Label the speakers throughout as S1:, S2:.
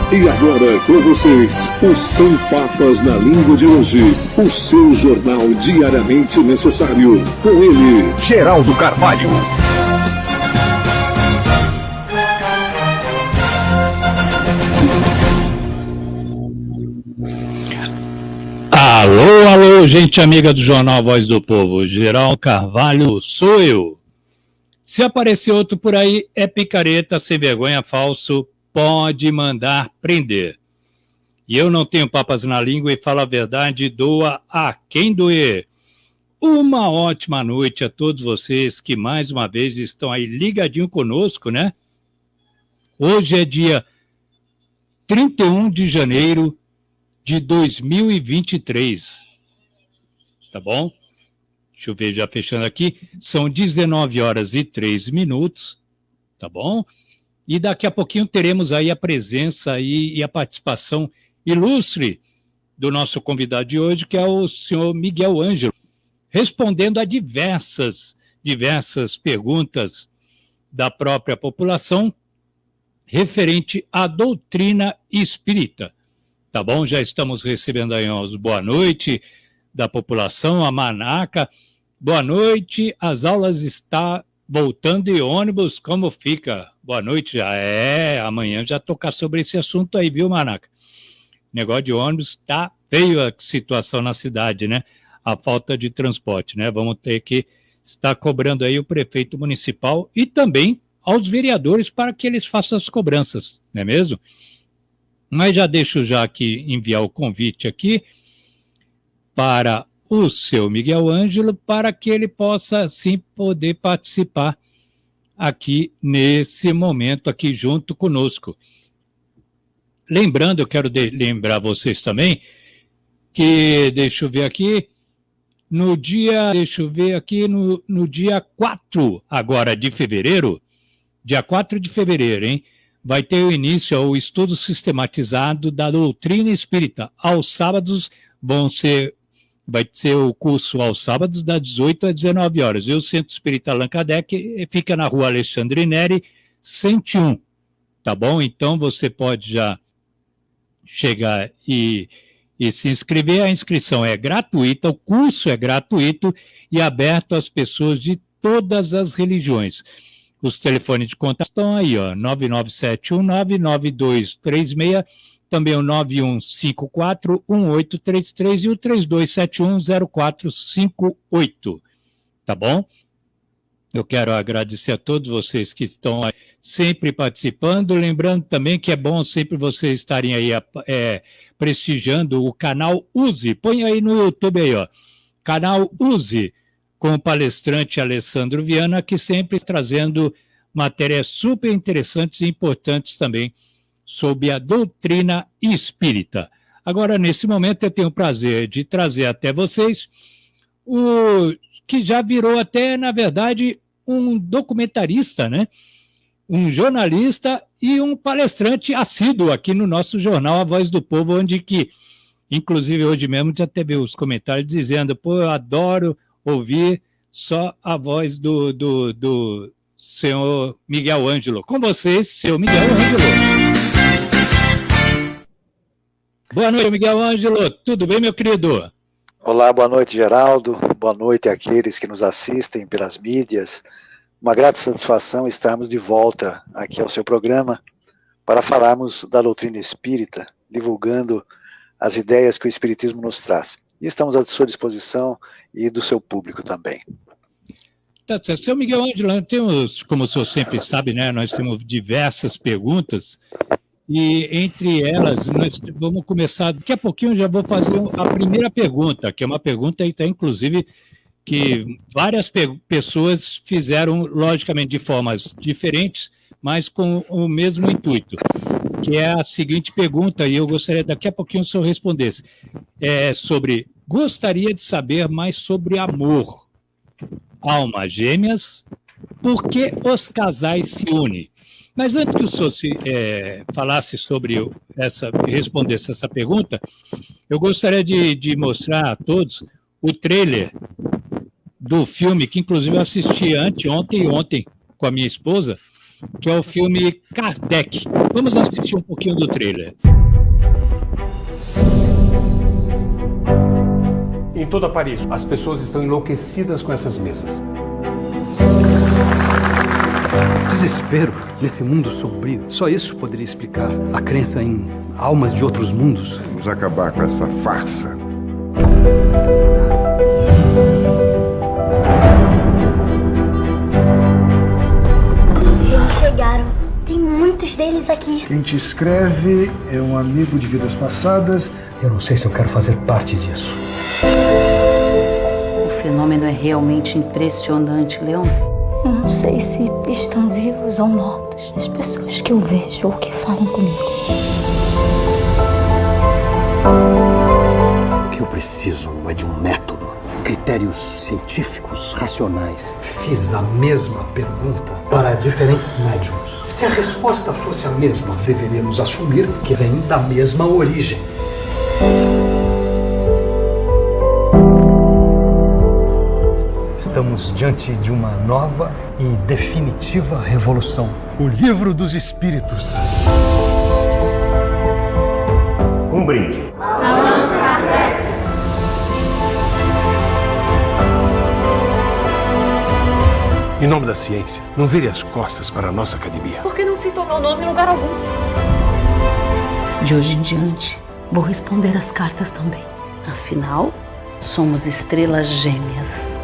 S1: E agora com vocês, os 100 Papas na Língua de hoje, o seu jornal diariamente necessário, com ele,
S2: Geraldo Carvalho.
S3: Alô, alô, gente amiga do Jornal Voz do Povo, Geraldo Carvalho sou eu. Se aparecer outro por aí, é picareta, sem vergonha, falso, pode mandar prender. E eu não tenho papas na língua e falo a verdade, doa a quem doer. Uma ótima noite a todos vocês que mais uma vez estão aí ligadinho conosco, né? Hoje é dia 31 de janeiro de 2023, tá bom? Deixa eu ver, já fechando aqui, são 19 horas e 3 minutos, tá bom? E daqui a pouquinho teremos aí a presença e a participação ilustre do nosso convidado de hoje, que é o senhor Miguel Ângelo, respondendo a diversas perguntas da própria população referente à doutrina espírita. Tá bom? Já estamos recebendo aí umas boa noite da população, a Manaca. Boa noite, as aulas estão voltando de ônibus, como fica? Boa noite, já amanhã já tocar sobre esse assunto aí, viu, Manaca? Negócio de ônibus, tá feio a situação na cidade, né? A falta de transporte, né? Vamos ter que estar cobrando aí o prefeito municipal e também aos vereadores para que eles façam as cobranças, não é mesmo? Mas já deixo já aqui enviar o convite aqui para o seu Miguel Ângelo, para que ele possa, sim, poder participar aqui nesse momento, aqui junto conosco. Lembrando, eu quero lembrar vocês também, que, deixa eu ver aqui, no dia 4 agora de fevereiro, dia 4 de fevereiro, hein? Vai ter o início ao estudo sistematizado da doutrina espírita. Aos sábados vai ser o curso aos sábados das 18 às 19 horas. E o Centro Espírita Allan Kardec fica na rua Alexandre Neri, 101. Tá bom? Então você pode já chegar e se inscrever. A inscrição é gratuita, o curso é gratuito e aberto às pessoas de todas as religiões. Os telefones de contato estão aí, ó, 997199236, também o 91541833 e o 32710458, tá bom? Eu quero agradecer a todos vocês que estão aí sempre participando, lembrando também que é bom sempre vocês estarem aí prestigiando o canal Use, põe aí no YouTube aí, ó, canal Use, com o palestrante Alessandro Viana, que sempre trazendo matérias super interessantes e importantes também sobre a doutrina espírita. Agora, nesse momento, eu tenho o prazer de trazer até vocês o que já virou até, na verdade, um documentarista, né? Um jornalista e um palestrante assíduo aqui no nosso jornal A Voz do Povo, onde que, inclusive hoje mesmo, já teve os comentários dizendo, pô, eu adoro ouvir só a voz do senhor Miguel Ângelo. Com vocês, senhor Miguel Ângelo. Boa noite, Miguel Ângelo. Tudo bem, meu querido?
S4: Olá, boa noite, Geraldo.
S2: boa noite àqueles que nos assistem pelas mídias. Uma grata satisfação estarmos de volta aqui ao seu programa para falarmos da doutrina espírita, divulgando as ideias que o Espiritismo nos traz. E estamos à sua disposição e do seu público também.
S3: Tá certo. Seu Miguel Ângelo, temos, como o senhor sempre sabe, né, nós temos diversas perguntas, e entre elas, nós vamos começar, daqui a pouquinho eu já vou fazer a primeira pergunta, que é uma pergunta, inclusive, que várias pessoas fizeram, logicamente, de formas diferentes, mas com o mesmo intuito, que é a seguinte pergunta, e eu gostaria daqui a pouquinho o senhor respondesse, gostaria de saber mais sobre amor. Almas gêmeas, por que os casais se unem? Mas antes que o senhor falasse sobre respondesse essa pergunta, eu gostaria de mostrar a todos o trailer do filme, que inclusive eu assisti ontem e ontem com a minha esposa, que é o filme Kardec. Vamos assistir um pouquinho do trailer.
S4: Em toda Paris, as pessoas estão enlouquecidas com essas mesas.
S5: Desespero nesse mundo sombrio. Só isso poderia explicar a crença em almas de outros mundos.
S6: Vamos acabar com essa farsa.
S7: Eles chegaram. Tem muitos deles aqui.
S8: Quem te escreve é um amigo de vidas passadas.
S5: Eu não sei se eu quero fazer parte disso.
S9: O fenômeno é realmente impressionante, Leon.
S7: Eu não sei se estão vivos ou mortos. As pessoas que eu vejo ou que falam comigo.
S5: O que eu preciso é de um método. Critérios científicos, racionais. Fiz a mesma pergunta para diferentes médiums. Se a resposta fosse a mesma, deveríamos assumir que vem da mesma origem. Estamos diante de uma nova e definitiva revolução. O Livro dos Espíritos.
S4: Um brinde.
S7: Allan Kardec.
S4: Em nome da ciência, não vire as costas para a nossa academia.
S9: Por que não citou meu nome em lugar algum? De hoje em diante, vou responder as cartas também. Afinal, somos estrelas gêmeas.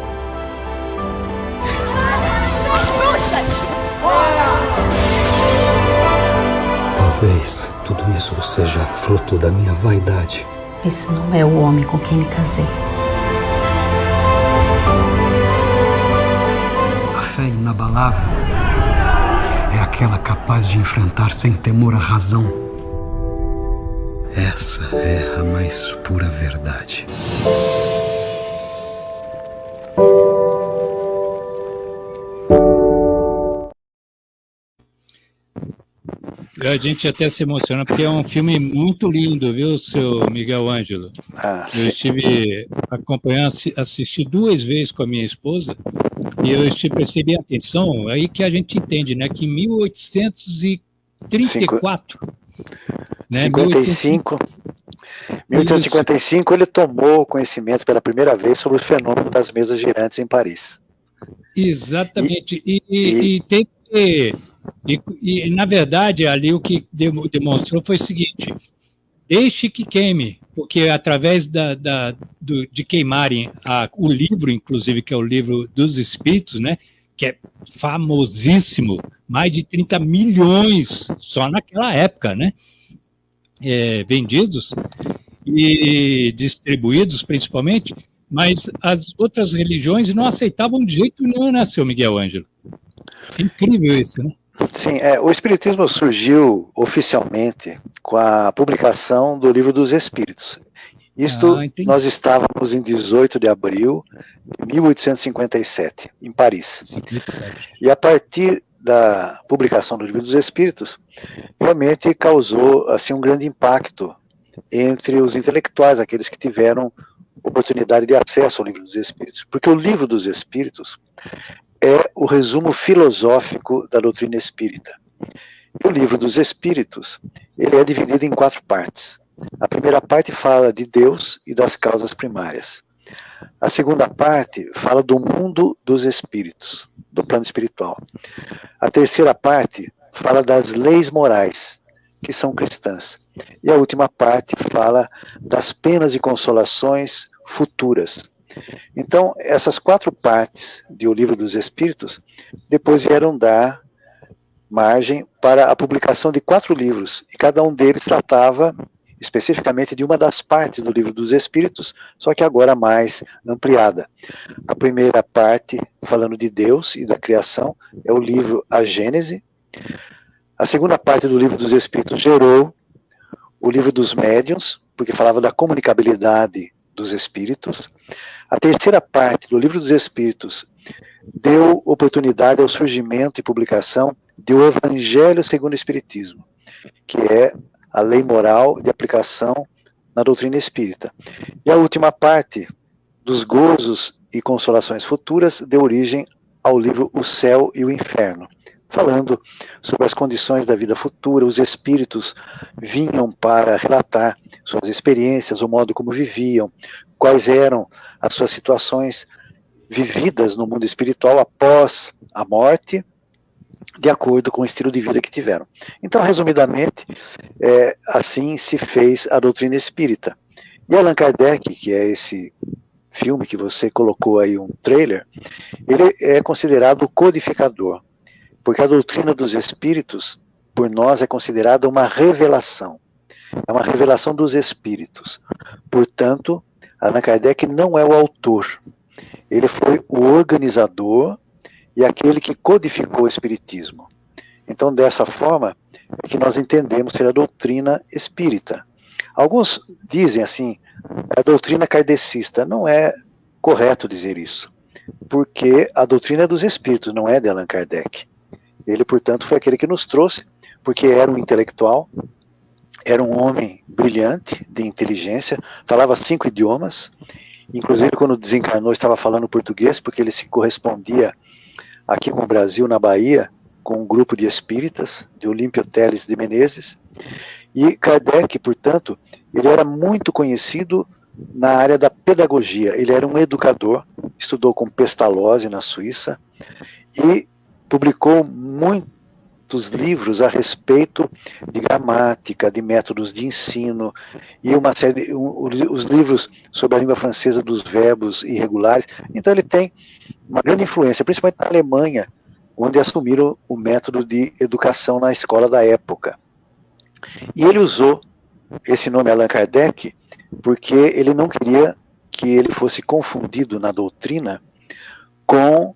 S5: Talvez tudo isso seja fruto da minha vaidade.
S9: Esse não é o homem com quem me casei.
S5: A fé inabalável é aquela capaz de enfrentar sem temor a razão. Essa é a mais pura verdade.
S3: A gente até se emociona, porque é um filme muito lindo, viu, seu Miguel Ângelo? Eu estive acompanhando, assisti 2 vezes com a minha esposa, e eu percebi a atenção, aí que a gente entende, né, que em 1834...
S2: 1855 ele tomou conhecimento pela primeira vez sobre o fenômeno das mesas girantes em Paris.
S3: Exatamente, e na verdade, ali o que demonstrou foi o seguinte: deixe que queime, porque através de queimarem o livro, inclusive, que é o Livro dos Espíritos, né, que é famosíssimo, mais de 30 milhões só naquela época, né, vendidos e distribuídos principalmente, mas as outras religiões não aceitavam de jeito nenhum, né, seu Miguel Ângelo? É incrível isso, né?
S2: Sim, o Espiritismo surgiu oficialmente com a publicação do Livro dos Espíritos. Nós estávamos em 18 de abril de 1857, em Paris. 57. E a partir da publicação do Livro dos Espíritos, realmente causou assim, um grande impacto entre os intelectuais, aqueles que tiveram oportunidade de acesso ao Livro dos Espíritos. Porque o Livro dos Espíritos é o resumo filosófico da doutrina espírita. E o Livro dos Espíritos, ele é dividido em 4 partes. A primeira parte fala de Deus e das causas primárias. A segunda parte fala do mundo dos espíritos, do plano espiritual. A terceira parte fala das leis morais, que são cristãs. E a última parte fala das penas e consolações futuras. Então, essas 4 partes do Livro dos Espíritos depois vieram dar margem para a publicação de 4 livros, e cada um deles tratava especificamente de uma das partes do Livro dos Espíritos, só que agora mais ampliada. A primeira parte, falando de Deus e da criação, é o livro A Gênese. A segunda parte do Livro dos Espíritos gerou o Livro dos Médiuns, porque falava da comunicabilidade dos espíritos. A terceira parte do Livro dos Espíritos deu oportunidade ao surgimento e publicação do Evangelho segundo o Espiritismo, que é a lei moral de aplicação na doutrina espírita. E a última parte, dos gozos e consolações futuras, deu origem ao livro O Céu e o Inferno, falando sobre as condições da vida futura. Os espíritos vinham para relatar suas experiências, o modo como viviam, quais eram as suas situações vividas no mundo espiritual após a morte, de acordo com o estilo de vida que tiveram. Então, resumidamente, assim se fez a doutrina espírita. E Allan Kardec, que é esse filme que você colocou aí, um trailer, ele é considerado o codificador, porque a doutrina dos espíritos, por nós, é considerada uma revelação. É uma revelação dos espíritos. Portanto, Allan Kardec não é o autor. Ele foi o organizador e aquele que codificou o espiritismo. Então, dessa forma, é que nós entendemos ser a doutrina espírita. Alguns dizem assim, a doutrina kardecista. Não é correto dizer isso, porque a doutrina é dos espíritos, não é de Allan Kardec. Ele, portanto, foi aquele que nos trouxe, porque era um intelectual, era um homem brilhante, de inteligência, falava 5 idiomas, inclusive quando desencarnou estava falando português, porque ele se correspondia aqui com o Brasil, na Bahia, com um grupo de espíritas, de Olímpio Teles de Menezes. E Kardec, portanto, ele era muito conhecido na área da pedagogia. Ele era um educador, estudou com Pestalozzi na Suíça e publicou muitos livros a respeito de gramática, de métodos de ensino, e uma série os livros sobre a língua francesa dos verbos irregulares. Então ele tem uma grande influência, principalmente na Alemanha, onde assumiram o método de educação na escola da época. E ele usou esse nome Allan Kardec porque ele não queria que ele fosse confundido na doutrina com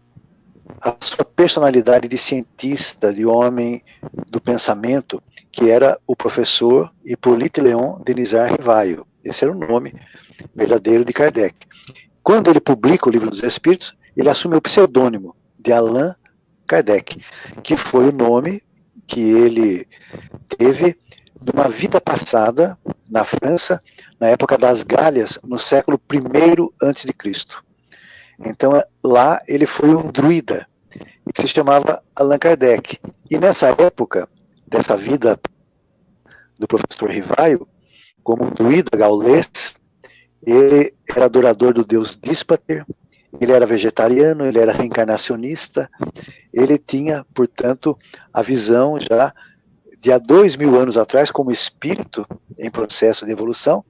S2: a sua personalidade de cientista, de homem do pensamento, que era o professor Hippolyte Léon Denisard Rivaio. Esse era o nome verdadeiro de Kardec. Quando ele publica o Livro dos Espíritos, ele assume o pseudônimo de Allan Kardec, que foi o nome que ele teve numa vida passada na França, na época das Galhas, no século I a.C. Então, lá ele foi um druida, que se chamava Allan Kardec. E nessa época, dessa vida do professor Rivaio, como um druida gaulês, ele era adorador do deus Díspater, ele era vegetariano, ele era reencarnacionista, ele tinha, portanto, a visão já de há 2000 anos atrás, como espírito em processo de evolução,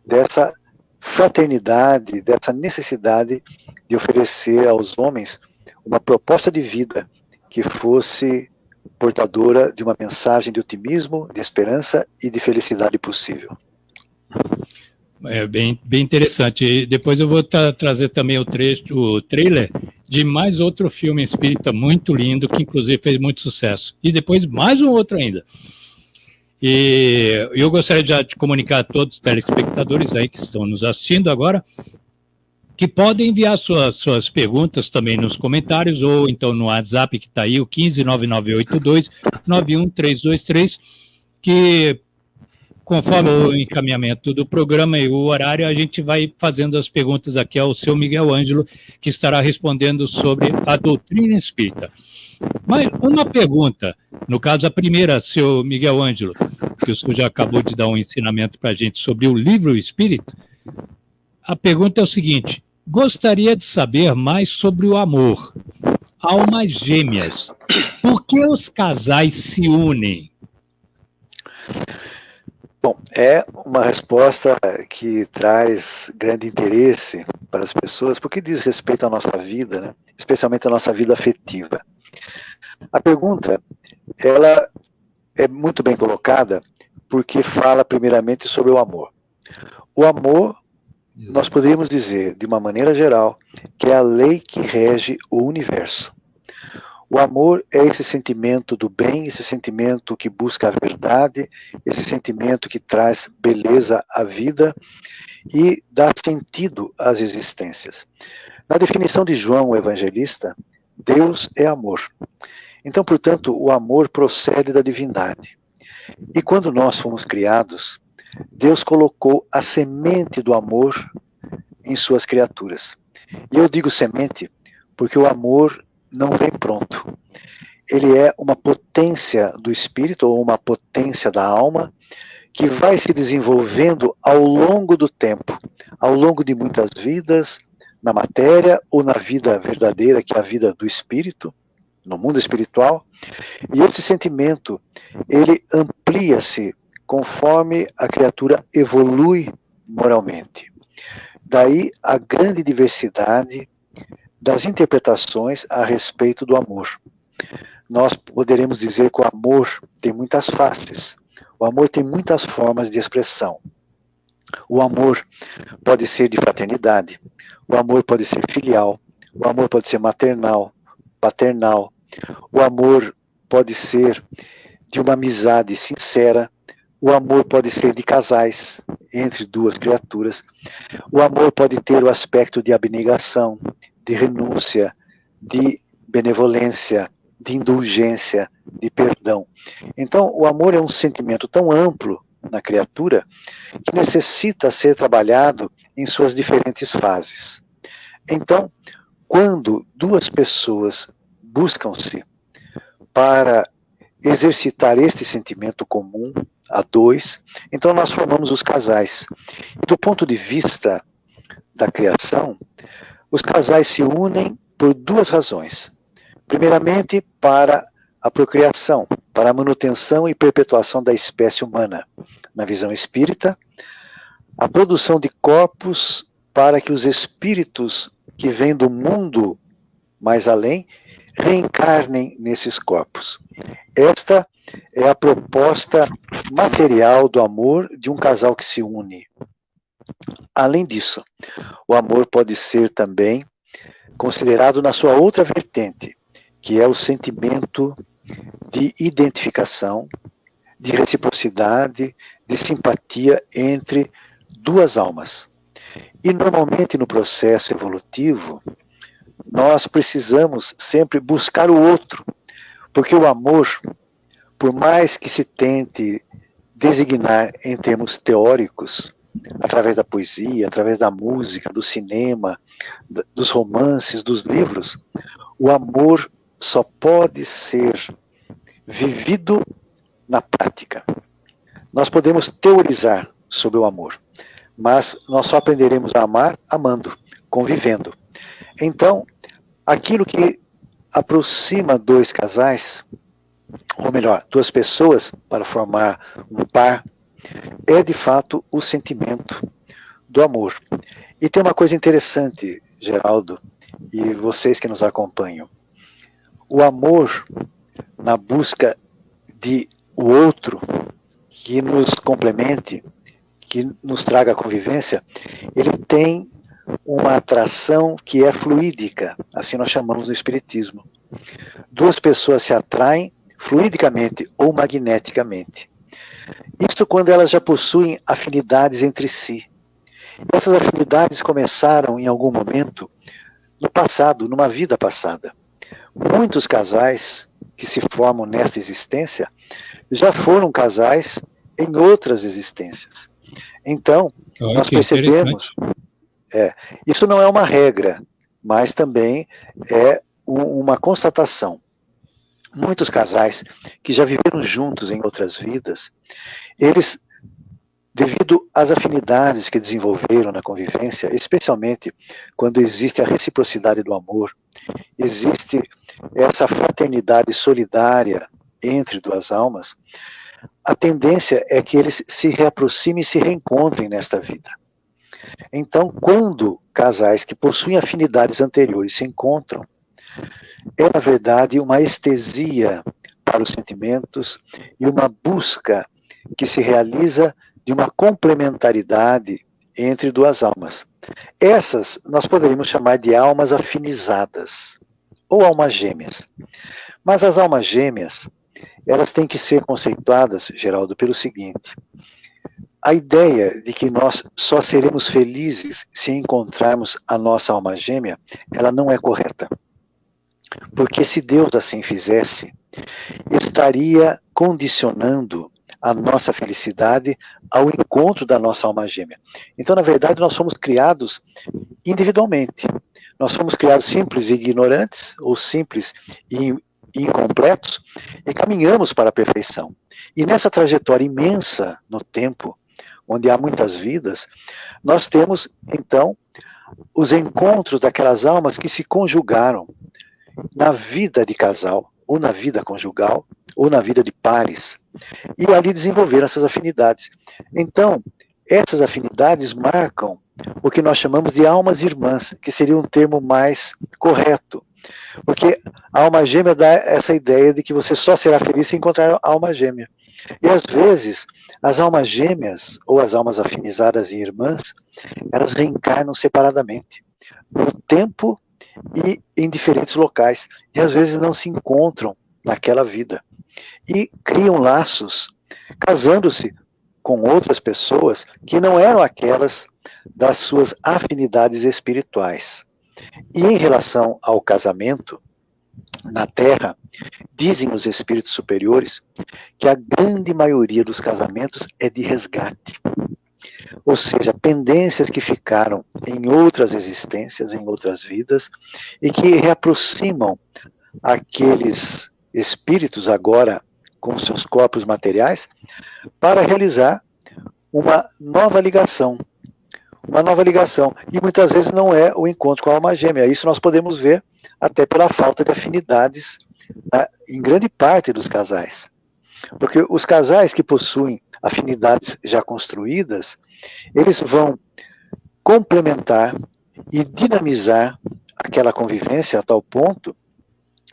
S2: dessa fraternidade, dessa necessidade de oferecer aos homens uma proposta de vida que fosse portadora de uma mensagem de otimismo, de esperança e de felicidade possível.
S3: É bem interessante. E depois eu vou trazer também o trailer de mais outro filme espírita muito lindo, que inclusive fez muito sucesso. E depois mais um outro ainda. E eu gostaria já de comunicar a todos os telespectadores aí que estão nos assistindo agora, que podem enviar suas perguntas também nos comentários, ou então no WhatsApp que está aí, o 159982-91323, que conforme o encaminhamento do programa e o horário, a gente vai fazendo as perguntas aqui ao seu Miguel Ângelo, que estará respondendo sobre a doutrina espírita. Mas uma pergunta, no caso a primeira, seu Miguel Ângelo, que o senhor já acabou de dar um ensinamento para a gente sobre o livro espírita. A pergunta é o seguinte: gostaria de saber mais sobre o amor. Almas gêmeas. Por que os casais se unem?
S2: Bom, é uma resposta que traz grande interesse para as pessoas, porque diz respeito à nossa vida, né? Especialmente à nossa vida afetiva. A pergunta, ela é muito bem colocada, porque fala primeiramente sobre o amor. O amor, nós poderíamos dizer, de uma maneira geral, que é a lei que rege o universo. O amor é esse sentimento do bem, esse sentimento que busca a verdade, esse sentimento que traz beleza à vida e dá sentido às existências. Na definição de João, o evangelista, Deus é amor. Então, portanto, o amor procede da divindade. E quando nós fomos criados, Deus colocou a semente do amor em suas criaturas. E eu digo semente porque o amor não vem pronto. Ele é uma potência do espírito, ou uma potência da alma, que vai se desenvolvendo ao longo do tempo, ao longo de muitas vidas, na matéria ou na vida verdadeira, que é a vida do espírito, no mundo espiritual. E esse sentimento, ele amplia-se conforme a criatura evolui moralmente. Daí a grande diversidade das interpretações a respeito do amor. Nós poderemos dizer que o amor tem muitas faces. O amor tem muitas formas de expressão. O amor pode ser de fraternidade. O amor pode ser filial. O amor pode ser maternal, paternal. O amor pode ser de uma amizade sincera. O amor pode ser de casais, entre duas criaturas. O amor pode ter o aspecto de abnegação, de renúncia, de benevolência, de indulgência, de perdão. Então, o amor é um sentimento tão amplo na criatura que necessita ser trabalhado em suas diferentes fases. Então, quando duas pessoas buscam-se para exercitar este sentimento comum a dois, então nós formamos os casais. E do ponto de vista da criação, os casais se unem por duas razões. Primeiramente, para a procriação, para a manutenção e perpetuação da espécie humana. Na visão espírita, a produção de corpos para que os espíritos que vêm do mundo mais além reencarnem nesses corpos. Esta é a proposta material do amor de um casal que se une. Além disso, o amor pode ser também considerado na sua outra vertente, que é o sentimento de identificação, de reciprocidade, de simpatia entre duas almas. E normalmente no processo evolutivo, nós precisamos sempre buscar o outro, porque o amor, por mais que se tente designar em termos teóricos, através da poesia, através da música, do cinema, dos romances, dos livros, o amor só pode ser vivido na prática. Nós podemos teorizar sobre o amor, mas nós só aprenderemos a amar amando, convivendo. Então, aquilo que aproxima dois casais, ou melhor, duas pessoas para formar um par, é de fato o sentimento do amor. E tem uma coisa interessante, Geraldo, e vocês que nos acompanham. O amor, na busca de o outro, que nos complemente, que nos traga a convivência, ele tem uma atração que é fluídica, assim nós chamamos no Espiritismo. Duas pessoas se atraem fluidicamente ou magneticamente. Isso quando elas já possuem afinidades entre si. Essas afinidades começaram em algum momento no passado, numa vida passada. Muitos casais que se formam nesta existência já foram casais em outras existências. Então, nós percebemos... isso não é uma regra, mas também é uma constatação. Muitos casais que já viveram juntos em outras vidas, eles devido às afinidades que desenvolveram na convivência, especialmente quando existe a reciprocidade do amor, existe essa fraternidade solidária entre duas almas, a tendência é que eles se reaproximem e se reencontrem nesta vida. Então, quando casais que possuem afinidades anteriores se encontram, é, na verdade, uma estesia para os sentimentos e uma busca que se realiza de uma complementaridade entre duas almas. Essas nós poderíamos chamar de almas afinizadas, ou almas gêmeas. Mas as almas gêmeas, elas têm que ser conceituadas, Geraldo, pelo seguinte: a ideia de que nós só seremos felizes se encontrarmos a nossa alma gêmea, ela não é correta. Porque se Deus assim fizesse, estaria condicionando a nossa felicidade ao encontro da nossa alma gêmea. Então, na verdade, nós somos criados individualmente. Nós fomos criados simples e ignorantes, ou simples e incompletos, e caminhamos para a perfeição. E nessa trajetória imensa no tempo, onde há muitas vidas, nós temos, então, os encontros daquelas almas que se conjugaram na vida de casal, ou na vida conjugal, ou na vida de pares, e ali desenvolveram essas afinidades. Então, essas afinidades marcam o que nós chamamos de almas irmãs, que seria um termo mais correto, porque a alma gêmea dá essa ideia de que você só será feliz se encontrar a alma gêmea. E às vezes, as almas gêmeas, ou as almas afinizadas em irmãs, elas reencarnam separadamente, no tempo e em diferentes locais, e às vezes não se encontram naquela vida, e criam laços, casando-se com outras pessoas que não eram aquelas das suas afinidades espirituais. E em relação ao casamento, na Terra, dizem os espíritos superiores que a grande maioria dos casamentos é de resgate. Ou seja, pendências que ficaram em outras existências, em outras vidas, e que reaproximam aqueles espíritos agora com seus corpos materiais para realizar uma nova ligação. Uma nova ligação. E muitas vezes não é o encontro com a alma gêmea. Isso nós podemos ver até pela falta de afinidades, né, em grande parte dos casais. Porque os casais que possuem afinidades já construídas, eles vão complementar e dinamizar aquela convivência a tal ponto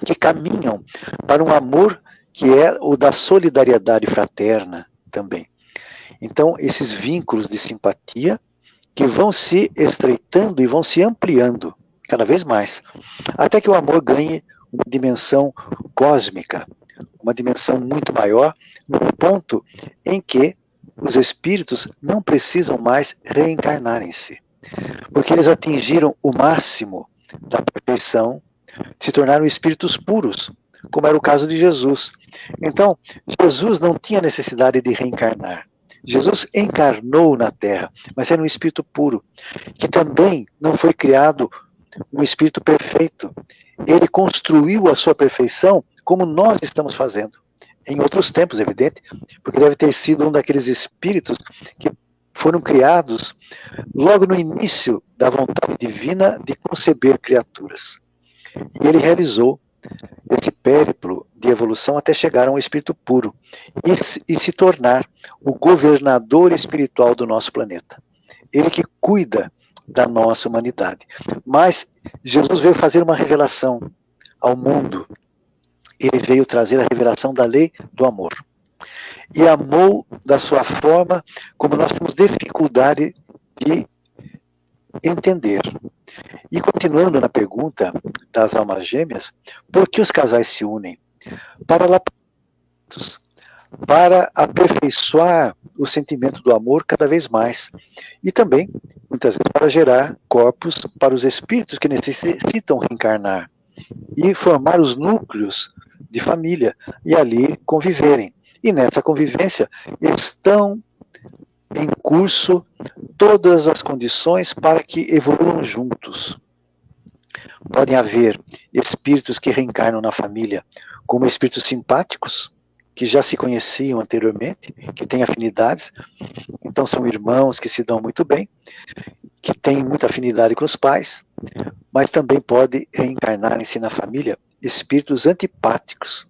S2: que caminham para um amor que é o da solidariedade fraterna também. Então, esses vínculos de simpatia que vão se estreitando e vão se ampliando cada vez mais, até que o amor ganhe uma dimensão cósmica, uma dimensão muito maior, no ponto em que os espíritos não precisam mais reencarnarem-se, porque eles atingiram o máximo da perfeição, se tornaram espíritos puros, como era o caso de Jesus. Então, Jesus não tinha necessidade de reencarnar. Jesus encarnou na Terra, mas era um espírito puro, que também não foi criado um espírito perfeito. Ele construiu a sua perfeição como nós estamos fazendo. Em outros tempos, evidente, porque deve ter sido um daqueles espíritos que foram criados logo no início da vontade divina de conceber criaturas. E ele realizou esse périplo de evolução até chegar a um espírito puro e se tornar o governador espiritual do nosso planeta. Ele que cuida da nossa humanidade. Mas Jesus veio fazer uma revelação ao mundo. Ele veio trazer a revelação da lei do amor. E amou da sua forma como nós temos dificuldade de entender. E continuando na pergunta das almas gêmeas, por que os casais se unem? Para aperfeiçoar o sentimento do amor cada vez mais. E também, muitas vezes, para gerar corpos para os espíritos que necessitam reencarnar. E formar os núcleos de família, e ali conviverem. E nessa convivência estão em curso todas as condições para que evoluam juntos. Podem haver espíritos que reencarnam na família como espíritos simpáticos, que já se conheciam anteriormente, que têm afinidades, então são irmãos que se dão muito bem, que têm muita afinidade com os pais, mas também pode reencarnar-se na família espíritos antipáticos,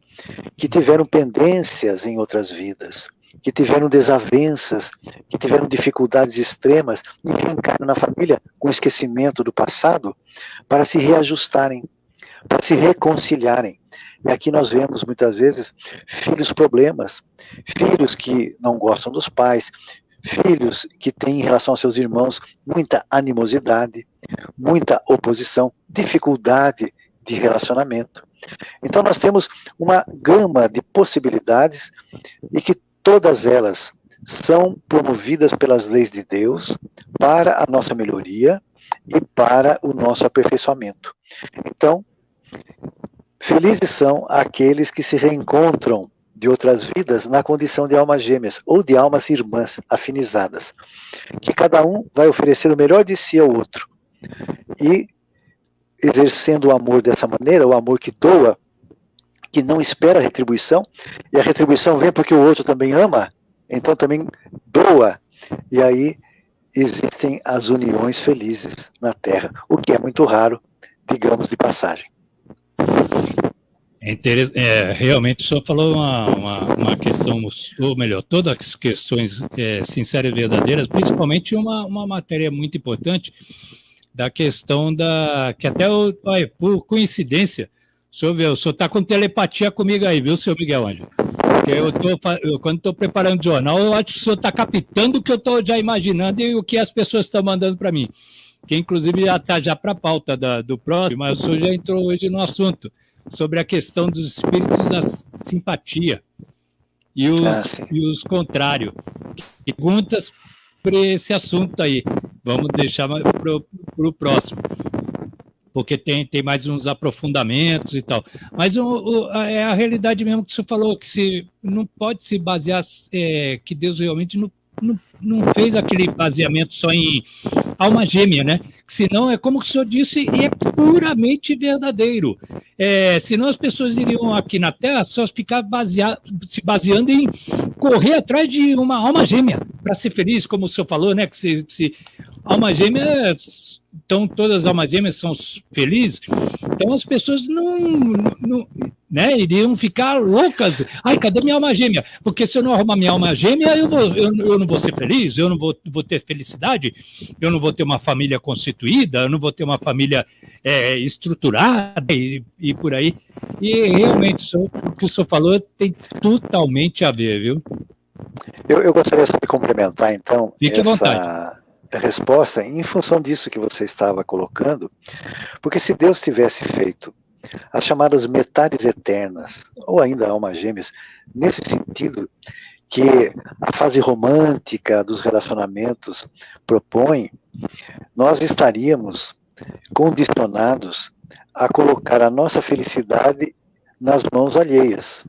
S2: que tiveram pendências em outras vidas, que tiveram desavenças, que tiveram dificuldades extremas e reencarnam na família com esquecimento do passado para se reajustarem, para se reconciliarem. E aqui nós vemos muitas vezes filhos problemas, filhos que não gostam dos pais, filhos que têm em relação aos seus irmãos muita animosidade, muita oposição, dificuldade de relacionamento. Então nós temos uma gama de possibilidades e que todas elas são promovidas pelas leis de Deus para a nossa melhoria e para o nosso aperfeiçoamento. Então, felizes são aqueles que se reencontram de outras vidas na condição de almas gêmeas ou de almas irmãs afinizadas, que cada um vai oferecer o melhor de si ao outro. E exercendo o amor dessa maneira, o amor que doa, que não espera a retribuição, e a retribuição vem porque o outro também ama, então também doa, e aí existem as uniões felizes na Terra, o que é muito raro, digamos de passagem.
S3: Realmente o senhor falou uma questão, ou melhor, todas as questões sinceras e verdadeiras, principalmente uma matéria muito importante, da questão que até, olha, por coincidência, o senhor está com telepatia comigo aí, viu, senhor Miguel Ângelo? Quando estou preparando o jornal, eu acho que o senhor está captando o que eu estou já imaginando e o que as pessoas estão mandando para mim, que inclusive já está já para a pauta do próximo, mas o senhor já entrou hoje no assunto, sobre a questão dos espíritos da simpatia e os contrários. Perguntas sobre esse assunto aí. Vamos deixar para o próximo, porque tem mais uns aprofundamentos e tal. Mas é a realidade mesmo que o senhor falou, que se não pode se basear, que Deus realmente não fez aquele baseamento só em alma gêmea, né? Senão é como o senhor disse, e é puramente verdadeiro. Senão as pessoas iriam aqui na Terra só ficar se baseando em correr atrás de uma alma gêmea para ser feliz, como o senhor falou, né? Que se alma gêmea, então todas as almas gêmeas são felizes, então as pessoas né, iriam ficar loucas. Ai, cadê minha alma gêmea? Porque se eu não arrumar minha alma gêmea, eu não vou ser feliz, eu não vou ter felicidade, eu não vou ter uma família constituída, eu não vou ter uma família estruturada e por aí. E realmente, o que o senhor falou tem totalmente a ver, viu?
S2: Eu gostaria só de complementar, então,
S3: Fique à vontade.
S2: Resposta em função disso que você estava colocando, porque se Deus tivesse feito as chamadas metades eternas, ou ainda almas gêmeas, nesse sentido que a fase romântica dos relacionamentos propõe, nós estaríamos condicionados a colocar a nossa felicidade nas mãos alheias.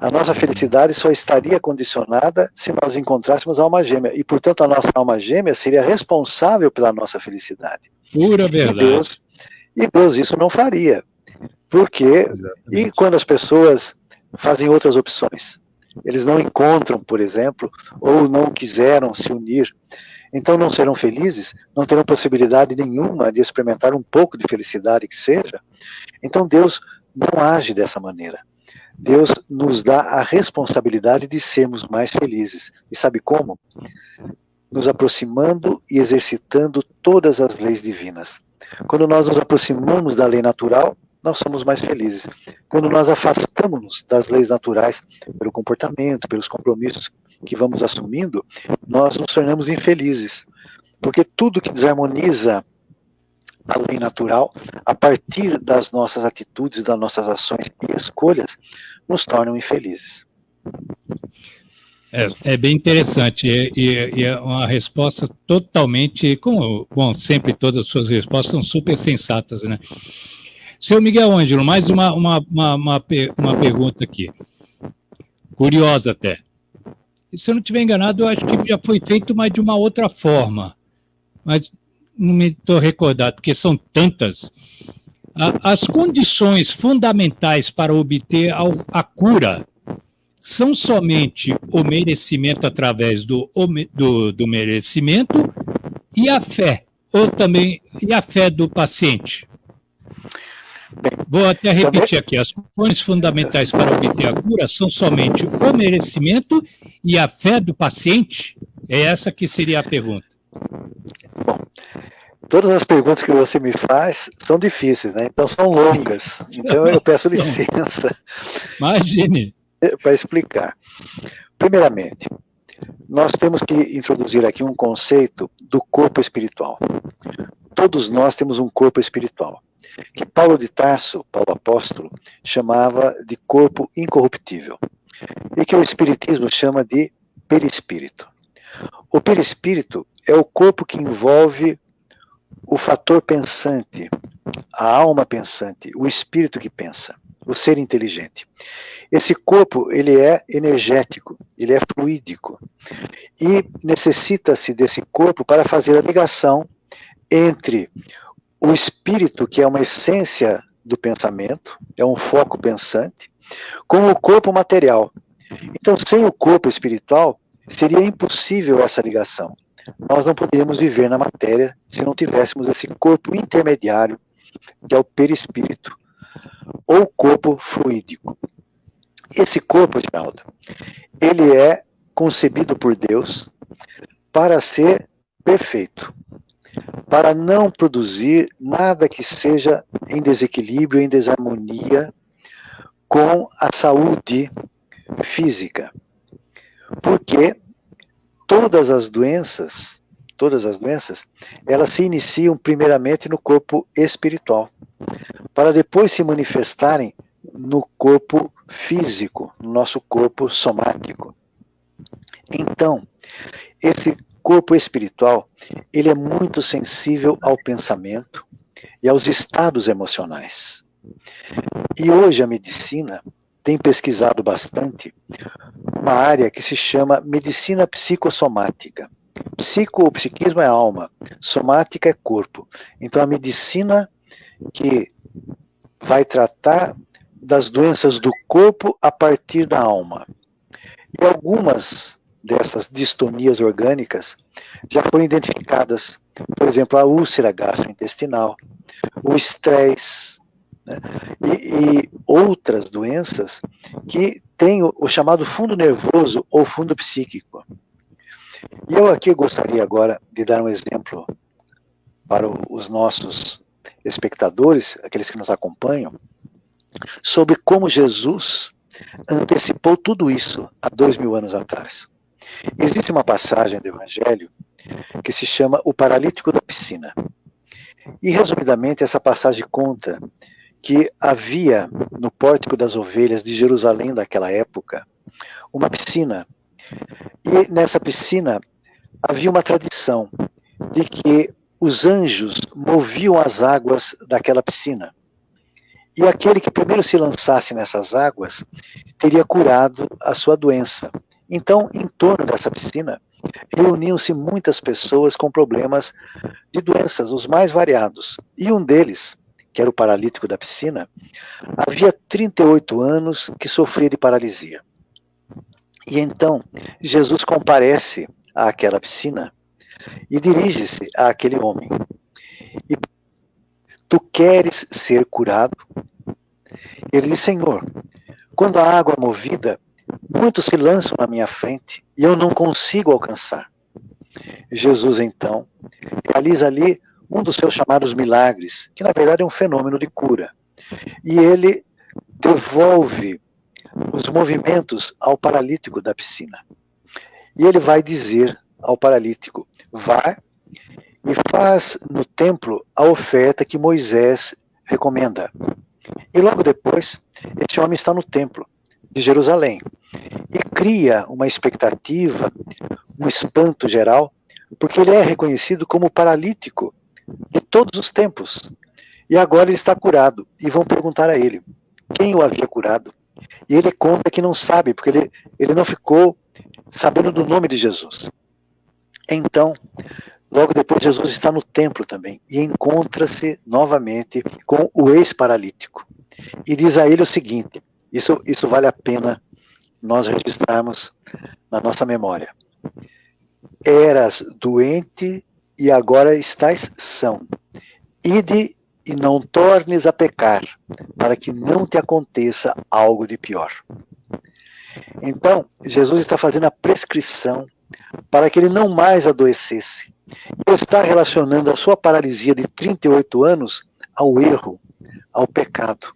S2: A nossa felicidade só estaria condicionada se nós encontrássemos a alma gêmea, e portanto a nossa alma gêmea seria responsável pela nossa felicidade.
S3: Pura verdade.
S2: E Deus isso não faria. Porque, e quando as pessoas fazem outras opções? Eles não encontram, por exemplo, ou não quiseram se unir, então não serão felizes, não terão possibilidade nenhuma de experimentar um pouco de felicidade que seja. Então Deus não age dessa maneira. Deus nos dá a responsabilidade de sermos mais felizes. E sabe como? Nos aproximando e exercitando todas as leis divinas. Quando nós nos aproximamos da lei natural, nós somos mais felizes. Quando nós afastamos-nos das leis naturais, pelo comportamento, pelos compromissos que vamos assumindo, nós nos tornamos infelizes. Porque tudo que desarmoniza a lei natural, a partir das nossas atitudes, das nossas ações e escolhas, nos tornam infelizes.
S3: É bem interessante, e é uma resposta totalmente, bom, sempre todas as suas respostas são super sensatas, né? Seu Miguel Ângelo, mais uma pergunta aqui, curiosa até. Se eu não estiver enganado, eu acho que já foi feito, mas de uma outra forma, mas não me estou recordado, porque são tantas. As condições fundamentais para obter a cura são somente o merecimento através do merecimento e a fé, ou também e a fé do paciente? Vou até repetir aqui, as condições fundamentais para obter a cura são somente o merecimento e a fé do paciente? É essa que seria a pergunta.
S2: Bom, todas as perguntas que você me faz são difíceis, né? Então são longas. Então eu peço licença.
S3: Imagine.
S2: Para explicar. Primeiramente, nós temos que introduzir aqui um conceito do corpo espiritual. Todos nós temos um corpo espiritual, que Paulo de Tarso, Paulo apóstolo, chamava de corpo incorruptível, e que o Espiritismo chama de perispírito. O perispírito é o corpo que envolve o fator pensante, a alma pensante, o espírito que pensa, o ser inteligente. Esse corpo, ele é energético, ele é fluídico, e necessita-se desse corpo para fazer a ligação entre o espírito, que é uma essência do pensamento, é um foco pensante, com o corpo material. Então, sem o corpo espiritual, seria impossível essa ligação. Nós não poderíamos viver na matéria se não tivéssemos esse corpo intermediário, que é o perispírito, ou corpo fluídico. Esse corpo, Geraldo, ele é concebido por Deus para ser perfeito, para não produzir nada que seja em desequilíbrio, em desarmonia com a saúde física. Porque todas as doenças, elas se iniciam primeiramente no corpo espiritual, para depois se manifestarem no corpo físico, no nosso corpo somático. Então, esse corpo espiritual, ele é muito sensível ao pensamento e aos estados emocionais. E hoje a medicina tem pesquisado bastante uma área que se chama medicina psicossomática. Psico, o psiquismo é alma, somática é corpo. Então a medicina que vai tratar das doenças do corpo a partir da alma. E algumas dessas distonias orgânicas já foram identificadas. Por exemplo, a úlcera gastrointestinal, o estresse, né? E outras doenças que têm o chamado fundo nervoso ou fundo psíquico. E eu aqui gostaria agora de dar um exemplo para os nossos espectadores, aqueles que nos acompanham, sobre como Jesus antecipou tudo isso há 2000 anos atrás. Existe uma passagem do Evangelho que se chama o paralítico da piscina. E, resumidamente, essa passagem conta que havia no Pórtico das Ovelhas de Jerusalém daquela época uma piscina. E nessa piscina havia uma tradição de que os anjos moviam as águas daquela piscina. E aquele que primeiro se lançasse nessas águas teria curado a sua doença. Então, em torno dessa piscina, reuniam-se muitas pessoas com problemas de doenças, os mais variados. E um deles, que era o paralítico da piscina, havia 38 anos que sofria de paralisia. E então, Jesus comparece àquela piscina e dirige-se àquele homem. E tu queres ser curado? Ele diz, Senhor, quando a água é movida, muitos se lançam na minha frente e eu não consigo alcançar. Jesus, então, realiza ali um dos seus chamados milagres, que na verdade é um fenômeno de cura. E ele devolve os movimentos ao paralítico da piscina. E ele vai dizer ao paralítico, vá e faz no templo a oferta que Moisés recomenda. E logo depois, esse homem está no templo de Jerusalém e cria uma expectativa, um espanto geral, porque ele é reconhecido como paralítico de todos os tempos. E agora ele está curado. E vão perguntar a ele quem o havia curado. E ele conta que não sabe, porque ele não ficou sabendo do nome de Jesus. Então, logo depois, Jesus está no templo também e encontra-se novamente com o ex-paralítico. E diz a ele o seguinte, isso vale a pena nós registrarmos na nossa memória. Eras doente e agora estás são. Ide e não tornes a pecar, para que não te aconteça algo de pior. Então, Jesus está fazendo a prescrição para que ele não mais adoecesse. E está relacionando a sua paralisia de 38 anos ao erro, ao pecado.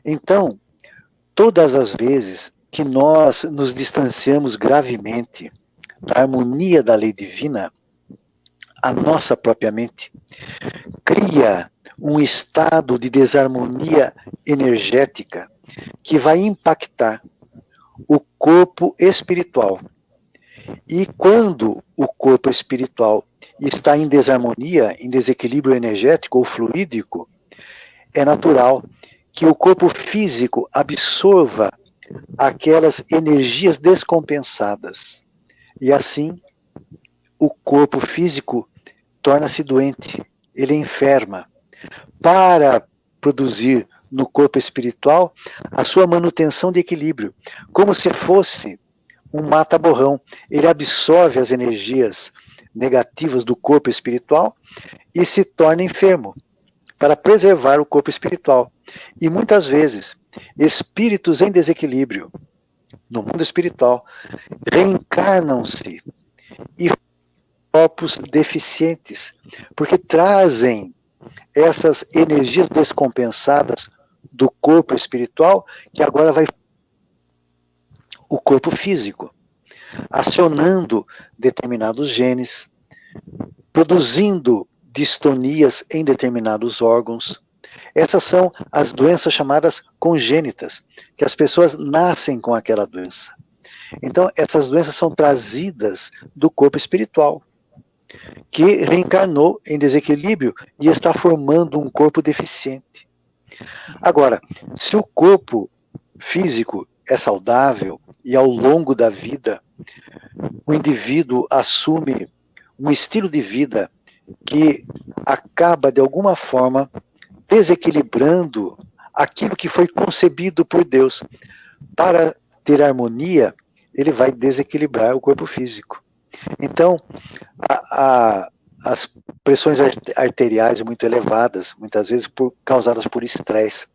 S2: Então, todas as vezes que nós nos distanciamos gravemente da harmonia da lei divina, a nossa própria mente cria um estado de desarmonia energética que vai impactar o corpo espiritual. E quando o corpo espiritual está em desarmonia, em desequilíbrio energético ou fluídico, é natural que o corpo físico absorva aquelas energias descompensadas. E assim, o corpo físico torna-se doente, ele enferma. Para produzir no corpo espiritual a sua manutenção de equilíbrio, como se fosse um mata-borrão. Ele absorve as energias negativas do corpo espiritual e se torna enfermo, para preservar o corpo espiritual. E muitas vezes, espíritos em desequilíbrio no mundo espiritual reencarnam-se e corpos deficientes, porque trazem essas energias descompensadas do corpo espiritual, que agora vai o corpo físico, acionando determinados genes, produzindo distonias em determinados órgãos. Essas são as doenças chamadas congênitas, que as pessoas nascem com aquela doença. Então, essas doenças são trazidas do corpo espiritual, que reencarnou em desequilíbrio e está formando um corpo deficiente. Agora, se o corpo físico é saudável e ao longo da vida o indivíduo assume um estilo de vida que acaba de alguma forma desequilibrando aquilo que foi concebido por Deus, para ter harmonia, ele vai desequilibrar o corpo físico. Então, as pressões arteriais muito elevadas, muitas vezes causadas por estresse,